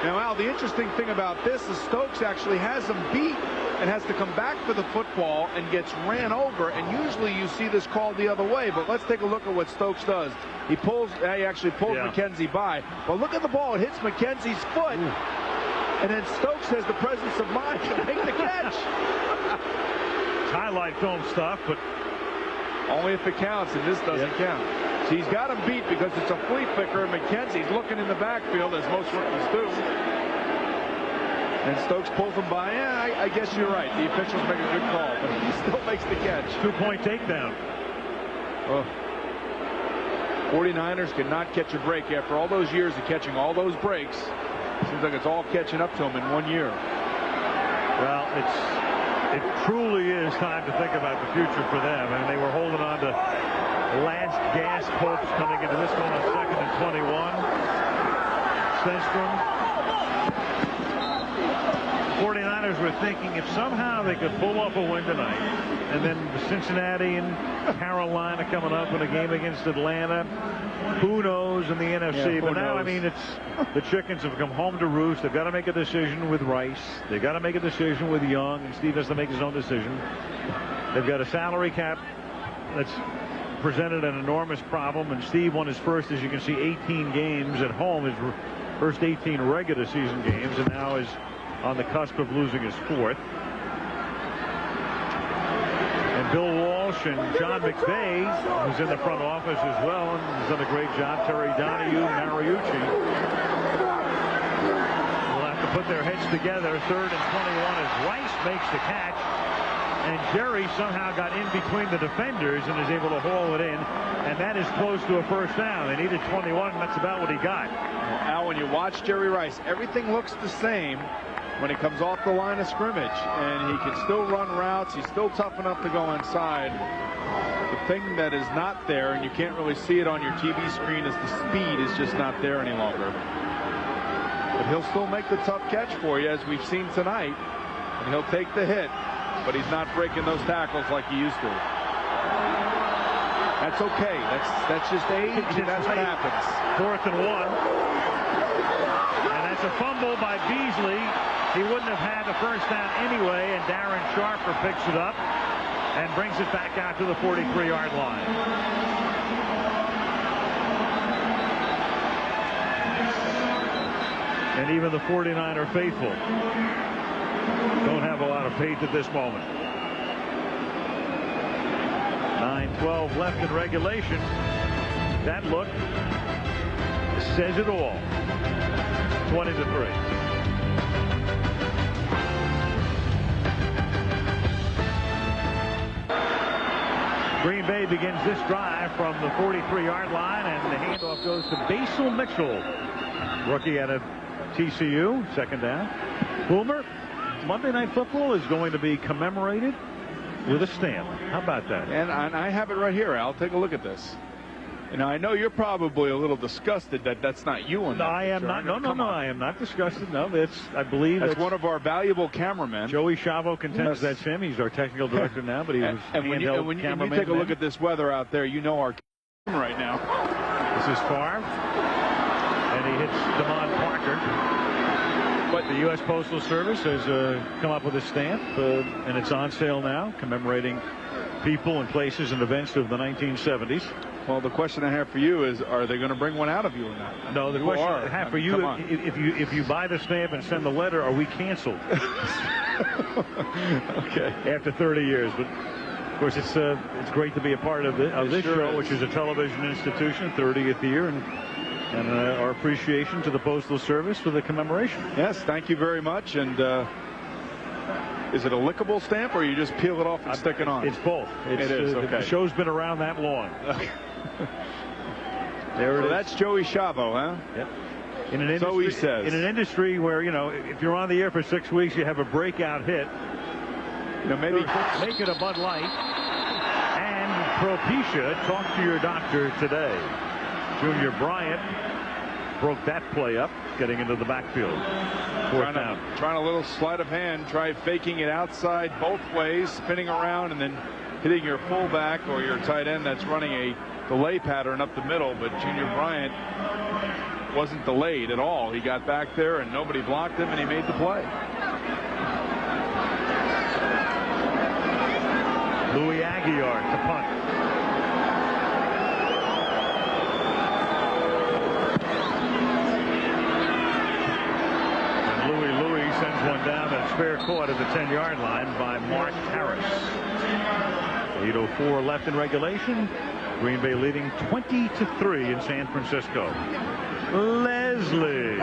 Now, Al, the interesting thing about this is Stokes actually has him beat and has to come back for the football and gets ran over. And usually you see this called the other way. But let's take a look at what Stokes does. He actually pulls McKenzie by. But look at the ball. It hits McKenzie's foot. And then Stokes has the presence of mind to make the catch. It's highlight film stuff, but only if it counts, and this doesn't count. So he's got him beat because it's a flea flicker, and McKenzie's looking in the backfield, as most rookies do. And Stokes pulls him by. Yeah, I guess you're right. The officials make a good call, but he still makes the catch. 2-point takedown. 49ers cannot catch a break after all those years of catching all those breaks. Seems like it's all catching up to them in 1 year. Well, it truly is time to think about the future for them. I mean, they were holding on to last gasp hopes coming into this one on 2nd and 21. Stenstrom. 49ers were thinking if somehow they could pull off a win tonight, and then Cincinnati and Carolina coming up in a game against Atlanta, who knows in the NFC. But now, I mean, it's the chickens have come home to roost. They've got to make a decision with Rice. They've got to make a decision with Young, and Steve has to make his own decision. They've got a salary cap that's presented an enormous problem, and Steve won his first, as you can see, 18 games at home, his first 18 regular season games, and now is on the cusp of losing his 4th. And Bill Walsh and John McVay, who's in the front office as well, and has done a great job. Terry Donahue, Mariucci will have to put their heads together. 3rd and 21 as Rice makes the catch. And Jerry somehow got in between the defenders and is able to haul it in. And that is close to a first down. They needed 21, and that's about what he got. Now, when you watch Jerry Rice, everything looks the same when he comes off the line of scrimmage, and he can still run routes. He's still tough enough to go inside. The thing that is not there, and you can't really see it on your TV screen, is the speed is just not there any longer. But he'll still make the tough catch for you, as we've seen tonight, and he'll take the hit, but he's not breaking those tackles like he used to. That's okay. That's just age, and that's what happens. 4th and 1. And that's a fumble by Beasley. He wouldn't have had the first down anyway, and Darren Sharper picks it up and brings it back out to the 43-yard line. And even the 49er faithful don't have a lot of faith at this moment. 9:12 left in regulation. That look says it all. 20-3. Green Bay begins this drive from the 43-yard line, and the handoff goes to Basil Mitchell, rookie out of TCU. 2nd down. Boomer, Monday Night Football is going to be commemorated with a stamp. How about that? And I have it right here, Al. Take a look at this. Now, I know you're probably a little disgusted that that's not you on that. I am not. No, I am not disgusted. No, I believe that's one of our valuable cameramen. Joey Chavo contends that's him. He's our technical director now, but he was and when you take a look at this weather out there, you know our right now. This is Favre, and he hits Damon Parker. But the U.S. Postal Service has come up with a stamp, and it's on sale now, commemorating people and places and events of the 1970s. Well, the question I have for you is, are they going to bring one out of you or not? No, the question I have for you, if you buy the stamp and send the letter, are we canceled? Okay. After 30 years. But course, it's great to be a part of this sure show, is. which is a television institution, 30th year, and our appreciation to the Postal Service for the commemoration. Yes, thank you very much. And is it a lickable stamp, or you just peel it off and stick it on? It's both. It is, okay. The show's been around that long. There it is. That's Joey Chavo, huh? Yep. In an So he says. In an industry where, if you're on the air for 6 weeks, you have a breakout hit. Maybe Make it a Bud Light. And Propecia, talk to your doctor today. Junior Bryant broke that play up, getting into the backfield. Fourth down. Trying a little sleight of hand, try faking it outside both ways, spinning around, and then hitting your fullback or your tight end that's running a delay pattern up the middle. But Junior Bryant wasn't delayed at all. He got back there and nobody blocked him, and he made the play. Louis Aguiar to punt. And Louis sends one down, and it's fair caught at the 10-yard line by Mark Harris. 8:04 left in regulation. Green Bay leading 20-3 in San Francisco. Leslie.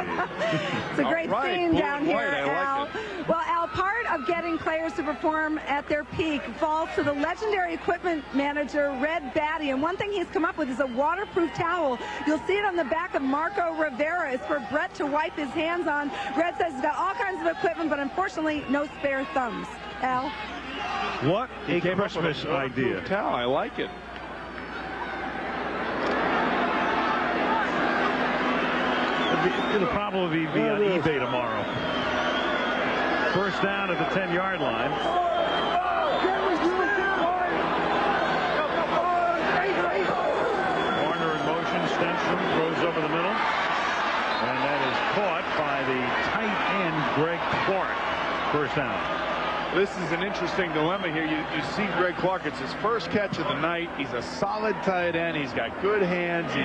It's a great scene down here, Al. Like well, Al, part of getting players to perform at their peak falls to the legendary equipment manager, Red Batty. And one thing he's come up with is a waterproof towel. You'll see it on the back of Marco Rivera. It's for Brett to wipe his hands on. Red says he's got all kinds of equipment, but unfortunately, no spare thumbs. Al? What a Christmas idea. Towel. I like it. It'll probably be on eBay tomorrow. First down at the 10-yard line. Warner in motion. Stenstrom throws over the middle. And that is caught by the tight end, Greg Clark. First down. This is an interesting dilemma here. You see Greg Clark. It's his first catch of the night. He's a solid tight end. He's got good hands. He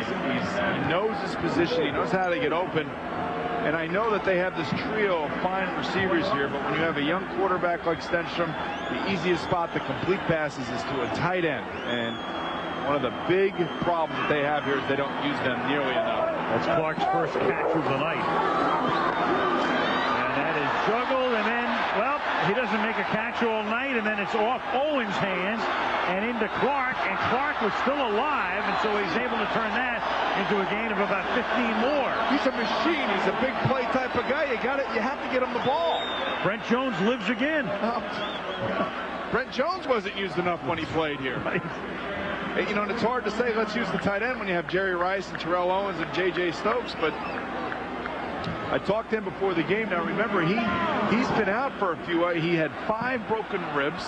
knows his position. He knows how to get open. And I know that they have this trio of fine receivers here, but when you have a young quarterback like Stenstrom, the easiest spot to complete passes is to a tight end. And one of the big problems that they have here is they don't use them nearly enough. That's Clark's first catch of the night. And that is juggled, and then, well, he doesn't make a catch all night, and then it's off Owen's hands and into Clark, and Clark was still alive, and so he's able to turn that into a gain of about 15 more. He's a machine. He's a big play type of guy. You have to get him the ball. Brent Jones lives again. Brent Jones wasn't used enough when he played here. Right. And it's hard to say let's use the tight end when you have Jerry Rice and Terrell Owens and J.J. Stokes, but I talked to him before the game. Now remember, he's been out for a few. He had 5 broken ribs,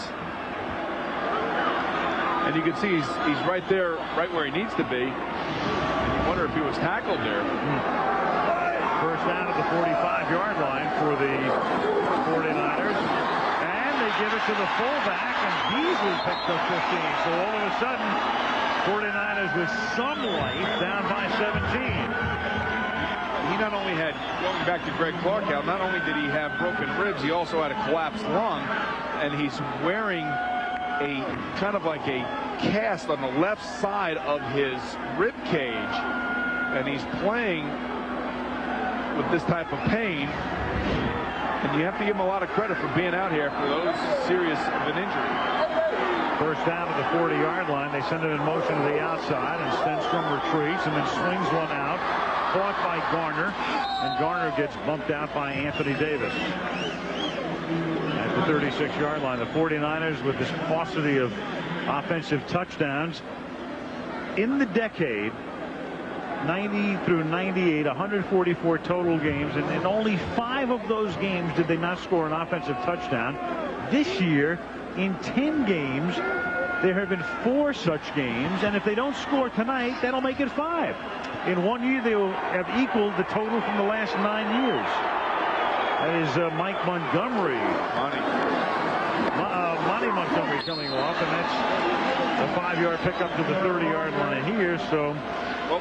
and you can see he's right there, right where he needs to be. You wonder if he was tackled there. First down at the 45-yard line for the 49ers, and they give it to the fullback, and Beasley picked up 15. So all of a sudden, 49ers with some life, down by 17. He not only had, going back to Greg Clark, not only did he have broken ribs, he also had a collapsed lung, and he's wearing a kind of like a cast on the left side of his rib cage, and he's playing with this type of pain, and you have to give him a lot of credit for being out here for those serious of an injury. First down at the 40-yard line. They send it in motion to the outside, and Stenstrom retreats and then swings one out. Caught by Garner, and Garner gets bumped out by Anthony Davis. At the 36-yard line, the 49ers with this paucity of offensive touchdowns in the decade, 90 through 98, 144 total games, and in only 5 of those games did they not score an offensive touchdown. This year, in 10 games, there have been 4 such games, and if they don't score tonight, that'll make it 5. In 1 year, they will have equaled the total from the last 9 years. That is Mike Montgomery. Monty Montgomery coming off, and that's a 5-yard pickup to the 30-yard line here. So, well,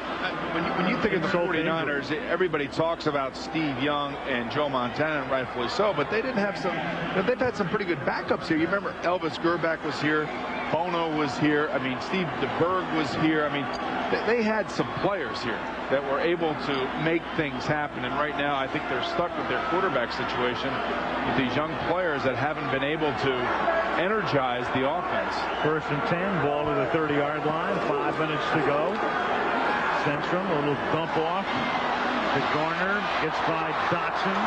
when you think of the 49ers, everybody talks about Steve Young and Joe Montana, and rightfully so, but they didn't have some. They've had some pretty good backups here. You remember Elvis Grbac was here Bono was here. I mean, Steve DeBerg was here. I mean, they had some players here that were able to make things happen. And right now, I think they're stuck with their quarterback situation with these young players that haven't been able to energize the offense. 1st and 10, ball to the 30-yard line. 5 minutes to go. Centrum, a little dump off to Garner. Gets by Dotson.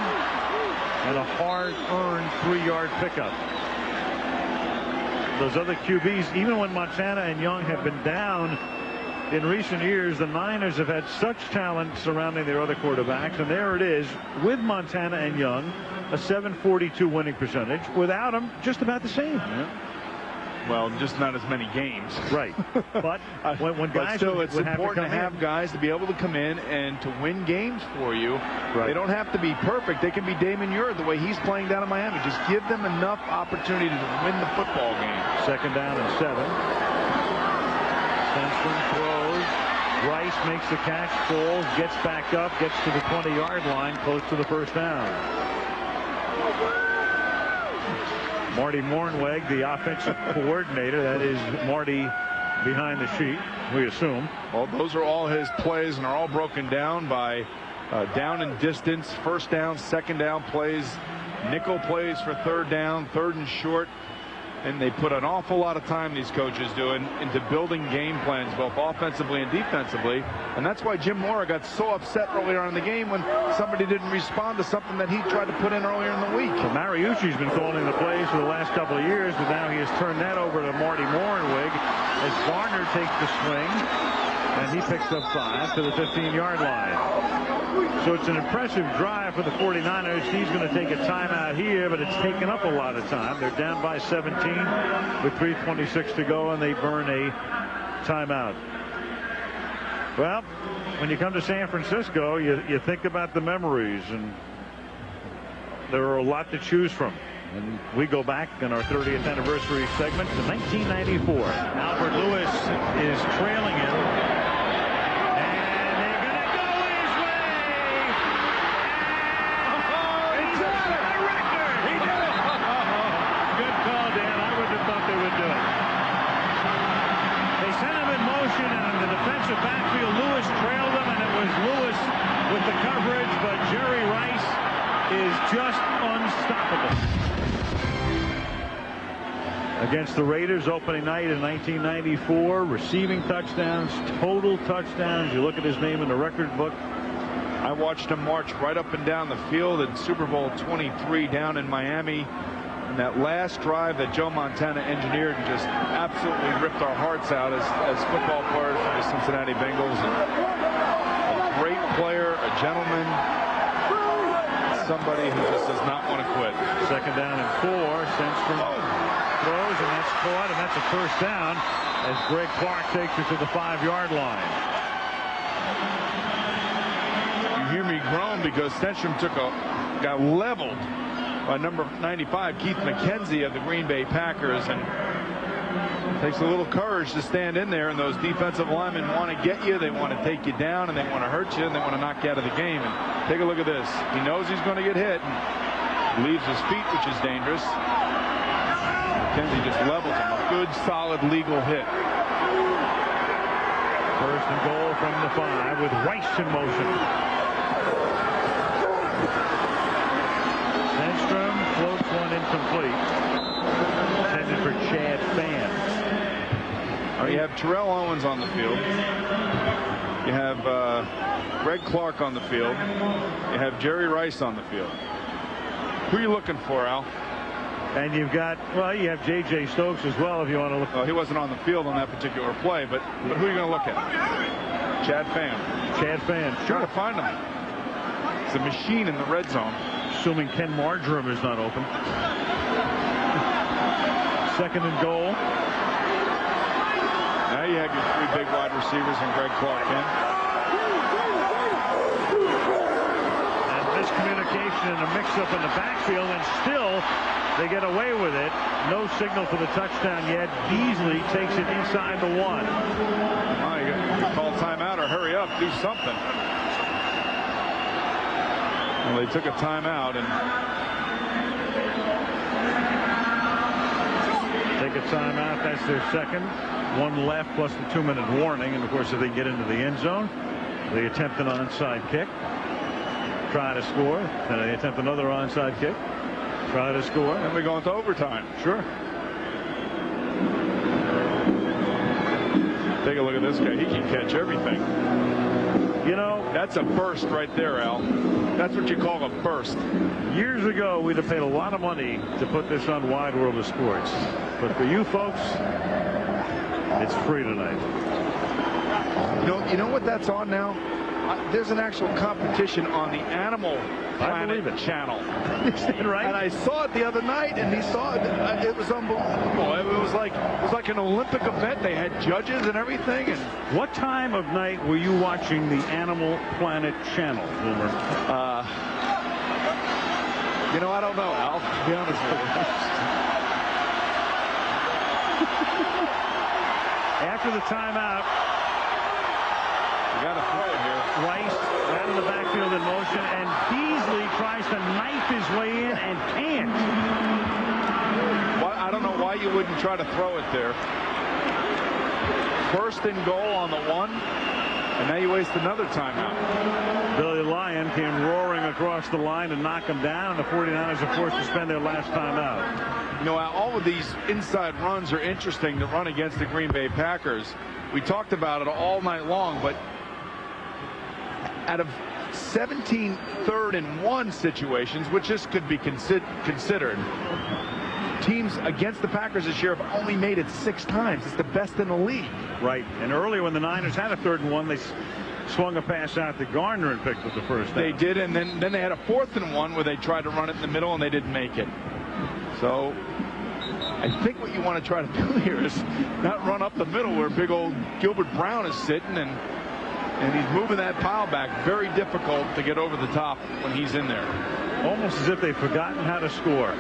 And a hard-earned 3-yard pickup. Those other QBs, even when Montana and Young have been down in recent years, the Niners have had such talent surrounding their other quarterbacks. And there it is, with Montana and Young, a .742 winning percentage. Without them, just about the same. Yeah. Well, just not as many games. Right. But when guys still, it's important to have in, guys to be able to come in and to win games for you. Right. They don't have to be perfect. They can be Damon Ure the way he's playing down in Miami. Just give them enough opportunity to win the football game. 2nd down and 7. Stenson throws. Rice makes the catch, falls, gets back up, gets to the 20-yard line, close to the 1st down. Marty Mornweg, the offensive coordinator. That is Marty behind the sheet, we assume. Well, those are all his plays, and are all broken down by down and distance, 1st down, 2nd down plays, nickel plays for 3rd down, 3rd and short. And they put an awful lot of time, these coaches do, into building game plans, both offensively and defensively. And that's why Jim Mora got so upset earlier in the game when somebody didn't respond to something that he tried to put in earlier in the week. Well, Mariucci's been calling the plays for the last couple of years, but now he has turned that over to Marty Mornweg as Garner takes the swing, and he picks up 5 to the 15-yard line. So it's an impressive drive for the 49ers. He's going to take a timeout here, but it's taken up a lot of time. They're down by 17 with 3:26 to go, and they burn a timeout. Well, when you come to San Francisco, you think about the memories, and there are a lot to choose from. And we go back in our 30th anniversary segment to 1994. Albert Lewis is trailing him. Backfield, Lewis trailed him, and it was Lewis with the coverage, but Jerry Rice is just unstoppable. Against the Raiders opening night in 1994, receiving touchdowns, total touchdowns. You look at his name in the record book. I watched him march right up and down the field in Super Bowl 23 down in Miami. And that last drive that Joe Montana engineered and just absolutely ripped our hearts out as football players for the Cincinnati Bengals. And a great player, a gentleman, somebody who just does not want to quit. 2nd down and 4. Stenson throws, and that's caught, and that's a 1st down as Greg Clark takes it to the 5-yard line. You hear me groan because Stenson got leveled by number 95, Keith McKenzie of the Green Bay Packers, and it takes a little courage to stand in there, and those defensive linemen want to get you, they want to take you down, and they want to hurt you, and they want to knock you out of the game. And take a look at this. He knows he's going to get hit, and leaves his feet, which is dangerous. McKenzie just levels him. A good, solid, legal hit. 1st and goal from the 5 with Rice in motion. Sandstrom floats one incomplete. Intended for Chad Fan. You have Terrell Owens on the field. You have Greg Clark on the field. You have Jerry Rice on the field. Who are you looking for, Al? And you've got, well, you have J.J. Stokes as well if you want to look. Well, he wasn't on the field on that particular play, but who are you going to look at? Chad Fan. Chad Fan. Try to find him. It's a machine in the red zone. Assuming Ken Marjoram is not open. 2nd and goal. Now you have your 3 big wide receivers and Greg Clark in. And miscommunication and a mix-up in the backfield, and still they get away with it. No signal for the touchdown yet. Beasley takes it inside the 1. Oh, you got to call timeout or hurry up, do something. Well, they took a timeout, and they take a timeout. That's their second. One left plus the 2-minute warning. And of course, if they get into the end zone, they attempt an onside kick. Try to score. And they attempt another onside kick. Try to score. And we go into overtime. Sure. Take a look at this guy. He can catch everything. You know, that's a burst right there, Al. That's what you call a burst. Years ago, we'd have paid a lot of money to put this on Wide World of Sports. But for you folks, it's free tonight. You know what that's on now? There's an actual competition on the Animal Planet channel. Is that right? And I saw it the other night, and he saw it. It was unbelievable. It was like an Olympic event. They had judges and everything. And what time of night were you watching the Animal Planet channel, Boomer? You know, I don't know, Al. To be honest with you. After the timeout, you got to throw it here. Rice out of the backfield in motion, and Beasley tries to knife his way in and can't. Well, I don't know why you wouldn't try to throw it there. First and goal on the 1, and now you waste another timeout. Billy Lyon came roaring across the line and knock him down, and the 49ers are forced to spend their last timeout. You know, all of these inside runs are interesting to run against the Green Bay Packers. We talked about it all night long, but out of 17 3rd-and-1 situations, which this could be considered, teams against the Packers this year have only made it 6 times. It's the best in the league. Right. And earlier when the Niners had a 3rd-and-1, they swung a pass out to Gardner and picked up the first down. They did, and then they had a 4th-and-1 where they tried to run it in the middle and they didn't make it. So I think what you want to try to do here is not run up the middle where big old Gilbert Brown is sitting, and he's moving that pile back. Very difficult to get over the top when he's in there. Almost as if they've forgotten how to score.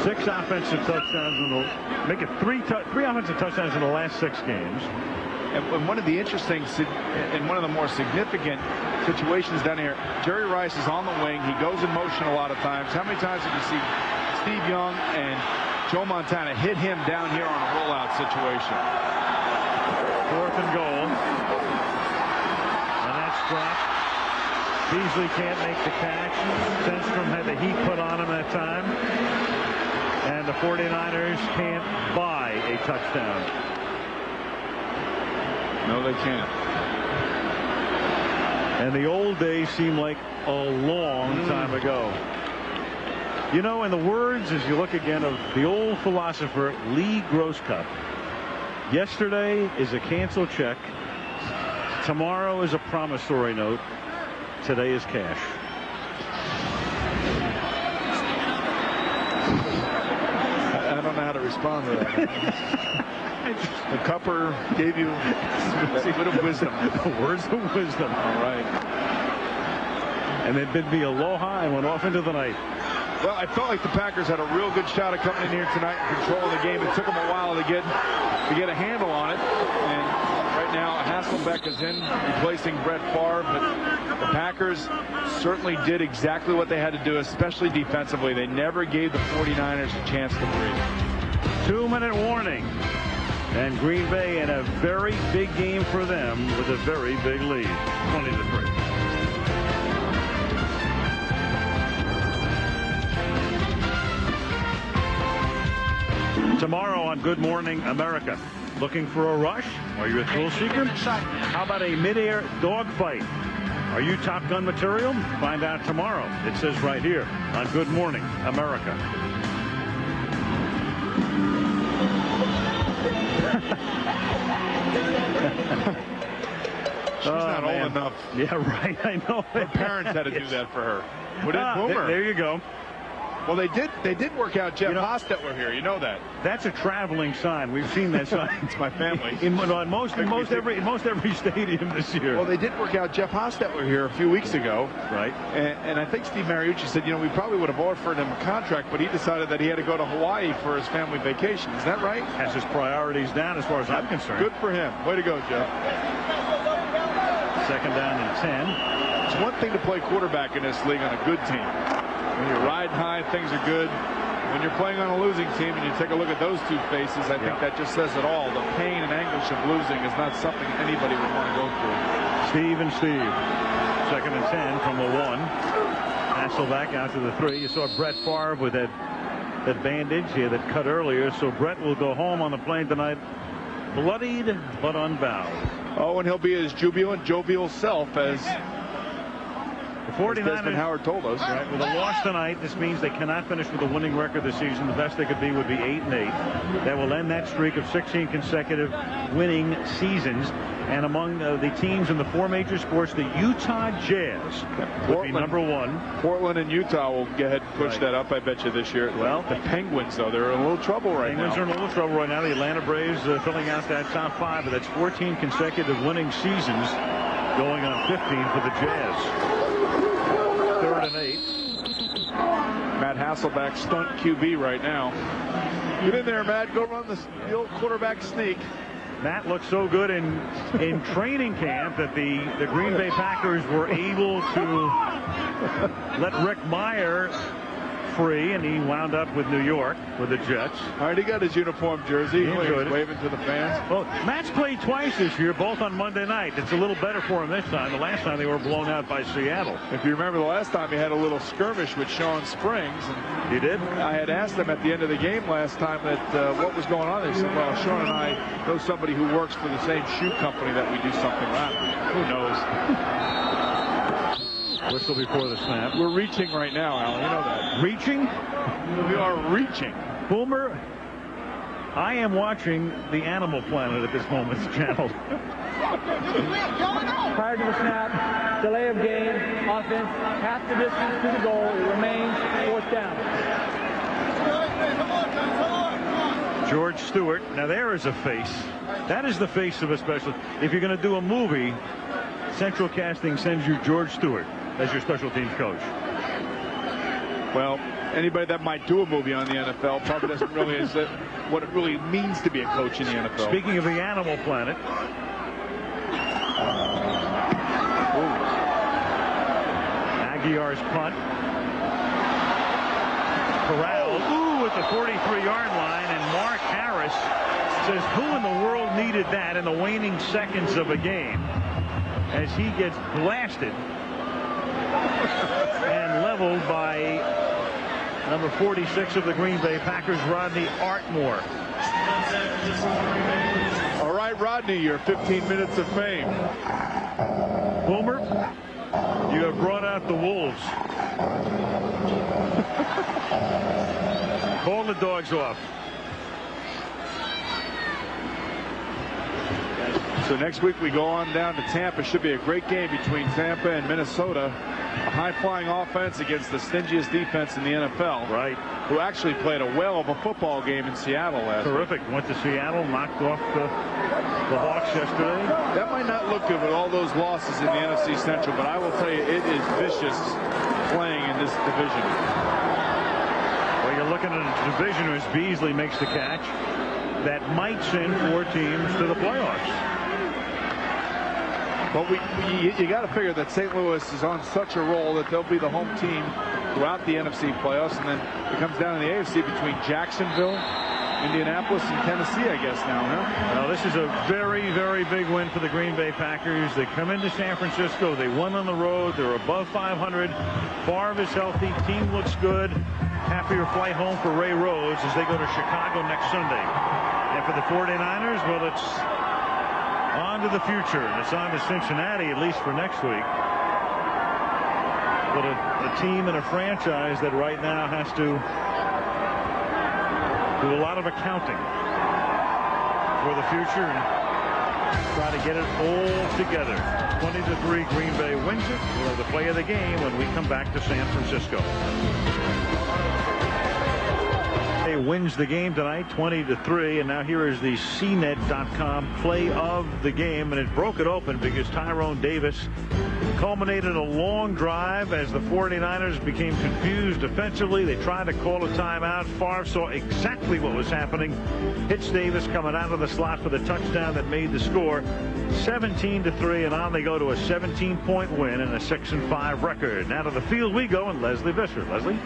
6 offensive touchdowns, make it 3 offensive touchdowns in the last 6 games. And one of the interesting and one of the more significant situations down here, Jerry Rice is on the wing. He goes in motion a lot of times. How many times did you see Steve Young and Joe Montana hit him down here on a rollout situation? 4th and goal. And that's dropped. Beasley can't make the catch. Sandstrom had the heat put on him that time. And the 49ers can't buy a touchdown. No, they can't. And the old days seem like a long time ago. You know, in the words, as you look again, of the old philosopher Lee Grosscup, yesterday is a canceled check. Tomorrow is a promissory note. Today is cash. I don't know how to respond to that. The Cupper gave you a bit of wisdom. Words of wisdom. All right. And then bid me aloha and went off into the night. Well, I felt like the Packers had a real good shot at coming in here tonight and controlling the game. It took them a while to get a handle on it. And right now, Hasselbeck is in, replacing Brett Favre. But the Packers certainly did exactly what they had to do, especially defensively. They never gave the 49ers a chance to breathe. 2-minute warning. And Green Bay in a very big game for them with a very big lead, 20-3. Tomorrow on Good Morning America. Looking for a rush? Are you a thrill seeker? How about a midair dogfight? Are you Top Gun material? Find out tomorrow. It says right here on Good Morning America. She's not old enough. Yeah, right. I know. Her parents had to do that for her. Put in Boomer. There you go. Well, they did work out Jeff Hostetler here. You know that. That's a traveling sign. We've seen that sign. It's my family. In most every stadium this year. Well, they did work out Jeff Hostetler here a few weeks ago. Right. And I think Steve Mariucci said, we probably would have offered him a contract, but he decided that he had to go to Hawaii for his family vacation. Is that right? Has his priorities down as far as I'm concerned. Good for him. Way to go, Jeff. 2nd down and 10. It's one thing to play quarterback in this league on a good team. When you're riding high, things are good. When you're playing on a losing team and you take a look at those two faces, I think that just says it all. The pain and anguish of losing is not something anybody would want to go through. Steve and Steve. 2nd and 10 from the 1. Hasselbeck out to the 3. You saw Brett Favre with that bandage. He had that cut earlier. So Brett will go home on the plane tonight, bloodied but unbowed. Oh, and he'll be his jubilant, jovial self as the 49ers, Howard told us. Right, with a loss tonight, this means they cannot finish with a winning record this season. The best they could be would be 8-8. That will end that streak of 16 consecutive winning seasons. And among the teams in the 4 major sports, the Utah Jazz would be number 1. Portland and Utah will go ahead and push that up, I bet you, this year. Well, the Penguins, though, they're in a little trouble right now. Penguins are in a little trouble right now. The Atlanta Braves filling out that top 5, but that's 14 consecutive winning seasons going on 15 for the Jazz. 3rd and 8. Matt Hasselbeck, stunt QB right now. Get in there, Matt. Go run the old quarterback sneak. Matt looked so good in training camp that the Green Bay Packers were able to let Rick Meyer free, and he wound up with New York with the Jets. All right, he got his uniform jersey. He was waving to the fans. Well, Matt's played twice this year, both on Monday night. It's a little better for him this time. The last time they were blown out by Seattle. If you remember the last time, he had a little skirmish with Sean Springs. And he did? I had asked him at the end of the game last time that what was going on. They said, well, Sean and I know somebody who works for the same shoe company that we do something around. Who knows? Whistle before the snap. We're reaching right now, Al. You know that. Reaching? We are reaching. Boomer, I am watching the Animal Planet at this moment's channel. Prior to the snap, delay of game, offense, half the distance to the goal. It remains 4th down. George Stewart. Now there is a face. That is the face of a special. If you're going to do a movie, Central Casting sends you George Stewart as your special teams coach. Well, anybody that might do a movie on the NFL probably doesn't realize what it really means to be a coach in the NFL. Speaking of the Animal Planet. Aguiar's punt. Corralled. At the 43-yard line, and Mark Harris says, who in the world needed that in the waning seconds of a game, as he gets blasted and leveled by number 46 of the Green Bay Packers, Rodney Artmore. All right, Rodney, your 15 minutes of fame. Boomer, you have brought out the wolves. Call the dogs off. So next week we go on down to Tampa. Should be a great game between Tampa and Minnesota. A high-flying offense against the stingiest defense in the NFL. Right. Who actually played a whale of a football game in Seattle last week. Terrific. Went to Seattle, knocked off the Hawks yesterday. That might not look good with all those losses in the NFC Central, but I will tell you, it is vicious playing in this division. Well, you're looking at a division as Beasley makes the catch that might send 4 teams to the playoffs. But you got to figure that St. Louis is on such a roll that they'll be the home team throughout the NFC playoffs, and then it comes down to the AFC between Jacksonville, Indianapolis, and Tennessee, I guess now, huh? Well, this is a very, very big win for the Green Bay Packers. They come into San Francisco. They won on the road. They're above 500. Favre is healthy. Team looks good. Happier flight home for Ray Rhodes as they go to Chicago next Sunday. And for the 49ers, well, it's on to the future. And it's on to Cincinnati, at least for next week. But a team and a franchise that right now has to do a lot of accounting for the future and try to get it all together. 20-3, Green Bay wins it. We'll have the play of the game when we come back to San Francisco. Wins the game tonight 20-3, and now here is the CNET.com play of the game, and it broke it open because Tyrone Davis culminated a long drive as the 49ers became confused defensively. They tried to call a timeout. Favre saw exactly what was happening, hits Davis coming out of the slot for the touchdown that made the score. 17-3, and on they go to a 17-point win and a 6-5 record. Now to the field we go, and Leslie Visser. Leslie?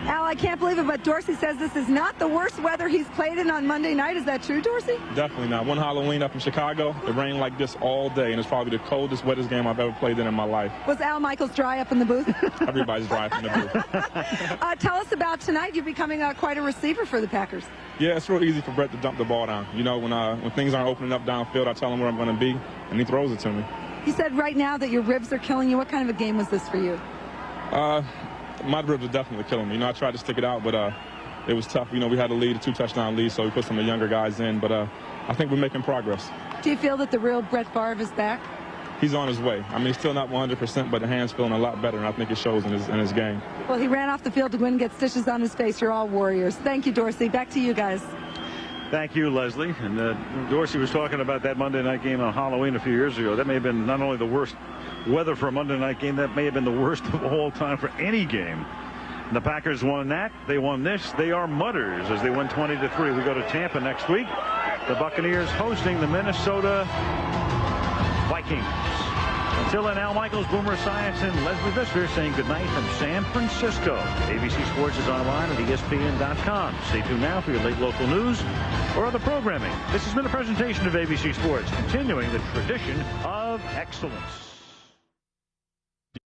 Al, I can't believe it, but Dorsey says this is not the worst weather he's played in on Monday night. Is that true, Dorsey? Definitely not. One Halloween up in Chicago, it rained like this all day, and it's probably the coldest, wettest game I've ever played in my life. Was Al Michaels dry up in the booth? Everybody's dry up in the booth. Tell us about tonight. You're becoming quite a receiver for the Packers. Yeah, it's real easy for Brett to dump the ball down. You know, when things aren't opening up downfield, I tell him where I'm going to be, and he throws it to me. You said right now that your ribs are killing you. What kind of a game was this for you? My ribs are definitely killing me. You know, I tried to stick it out, but it was tough. You know, we had a lead, a 2-touchdown lead, so we put some of the younger guys in. But I think we're making progress. Do you feel that the real Brett Favre is back? He's on his way. I mean, he's still not 100%, but the hand's feeling a lot better, and I think it shows in his game. Well, he ran off the field to win, get stitches on his face. You're all warriors. Thank you, Dorsey. Back to you guys. Thank you, Leslie. And Dorsey was talking about that Monday night game on Halloween a few years ago. That may have been not only the worst weather for a Monday night game, that may have been the worst of all time for any game. And the Packers won that. They won this. They are mutters as they win 20-3. We go to Tampa next week. The Buccaneers hosting the Minnesota Vikings. Until then, Al Michaels, Boomer Science, and Leslie Visser saying goodnight from San Francisco. ABC Sports is online at ESPN.com. Stay tuned now for your late local news or other programming. This has been a presentation of ABC Sports, continuing the tradition of excellence.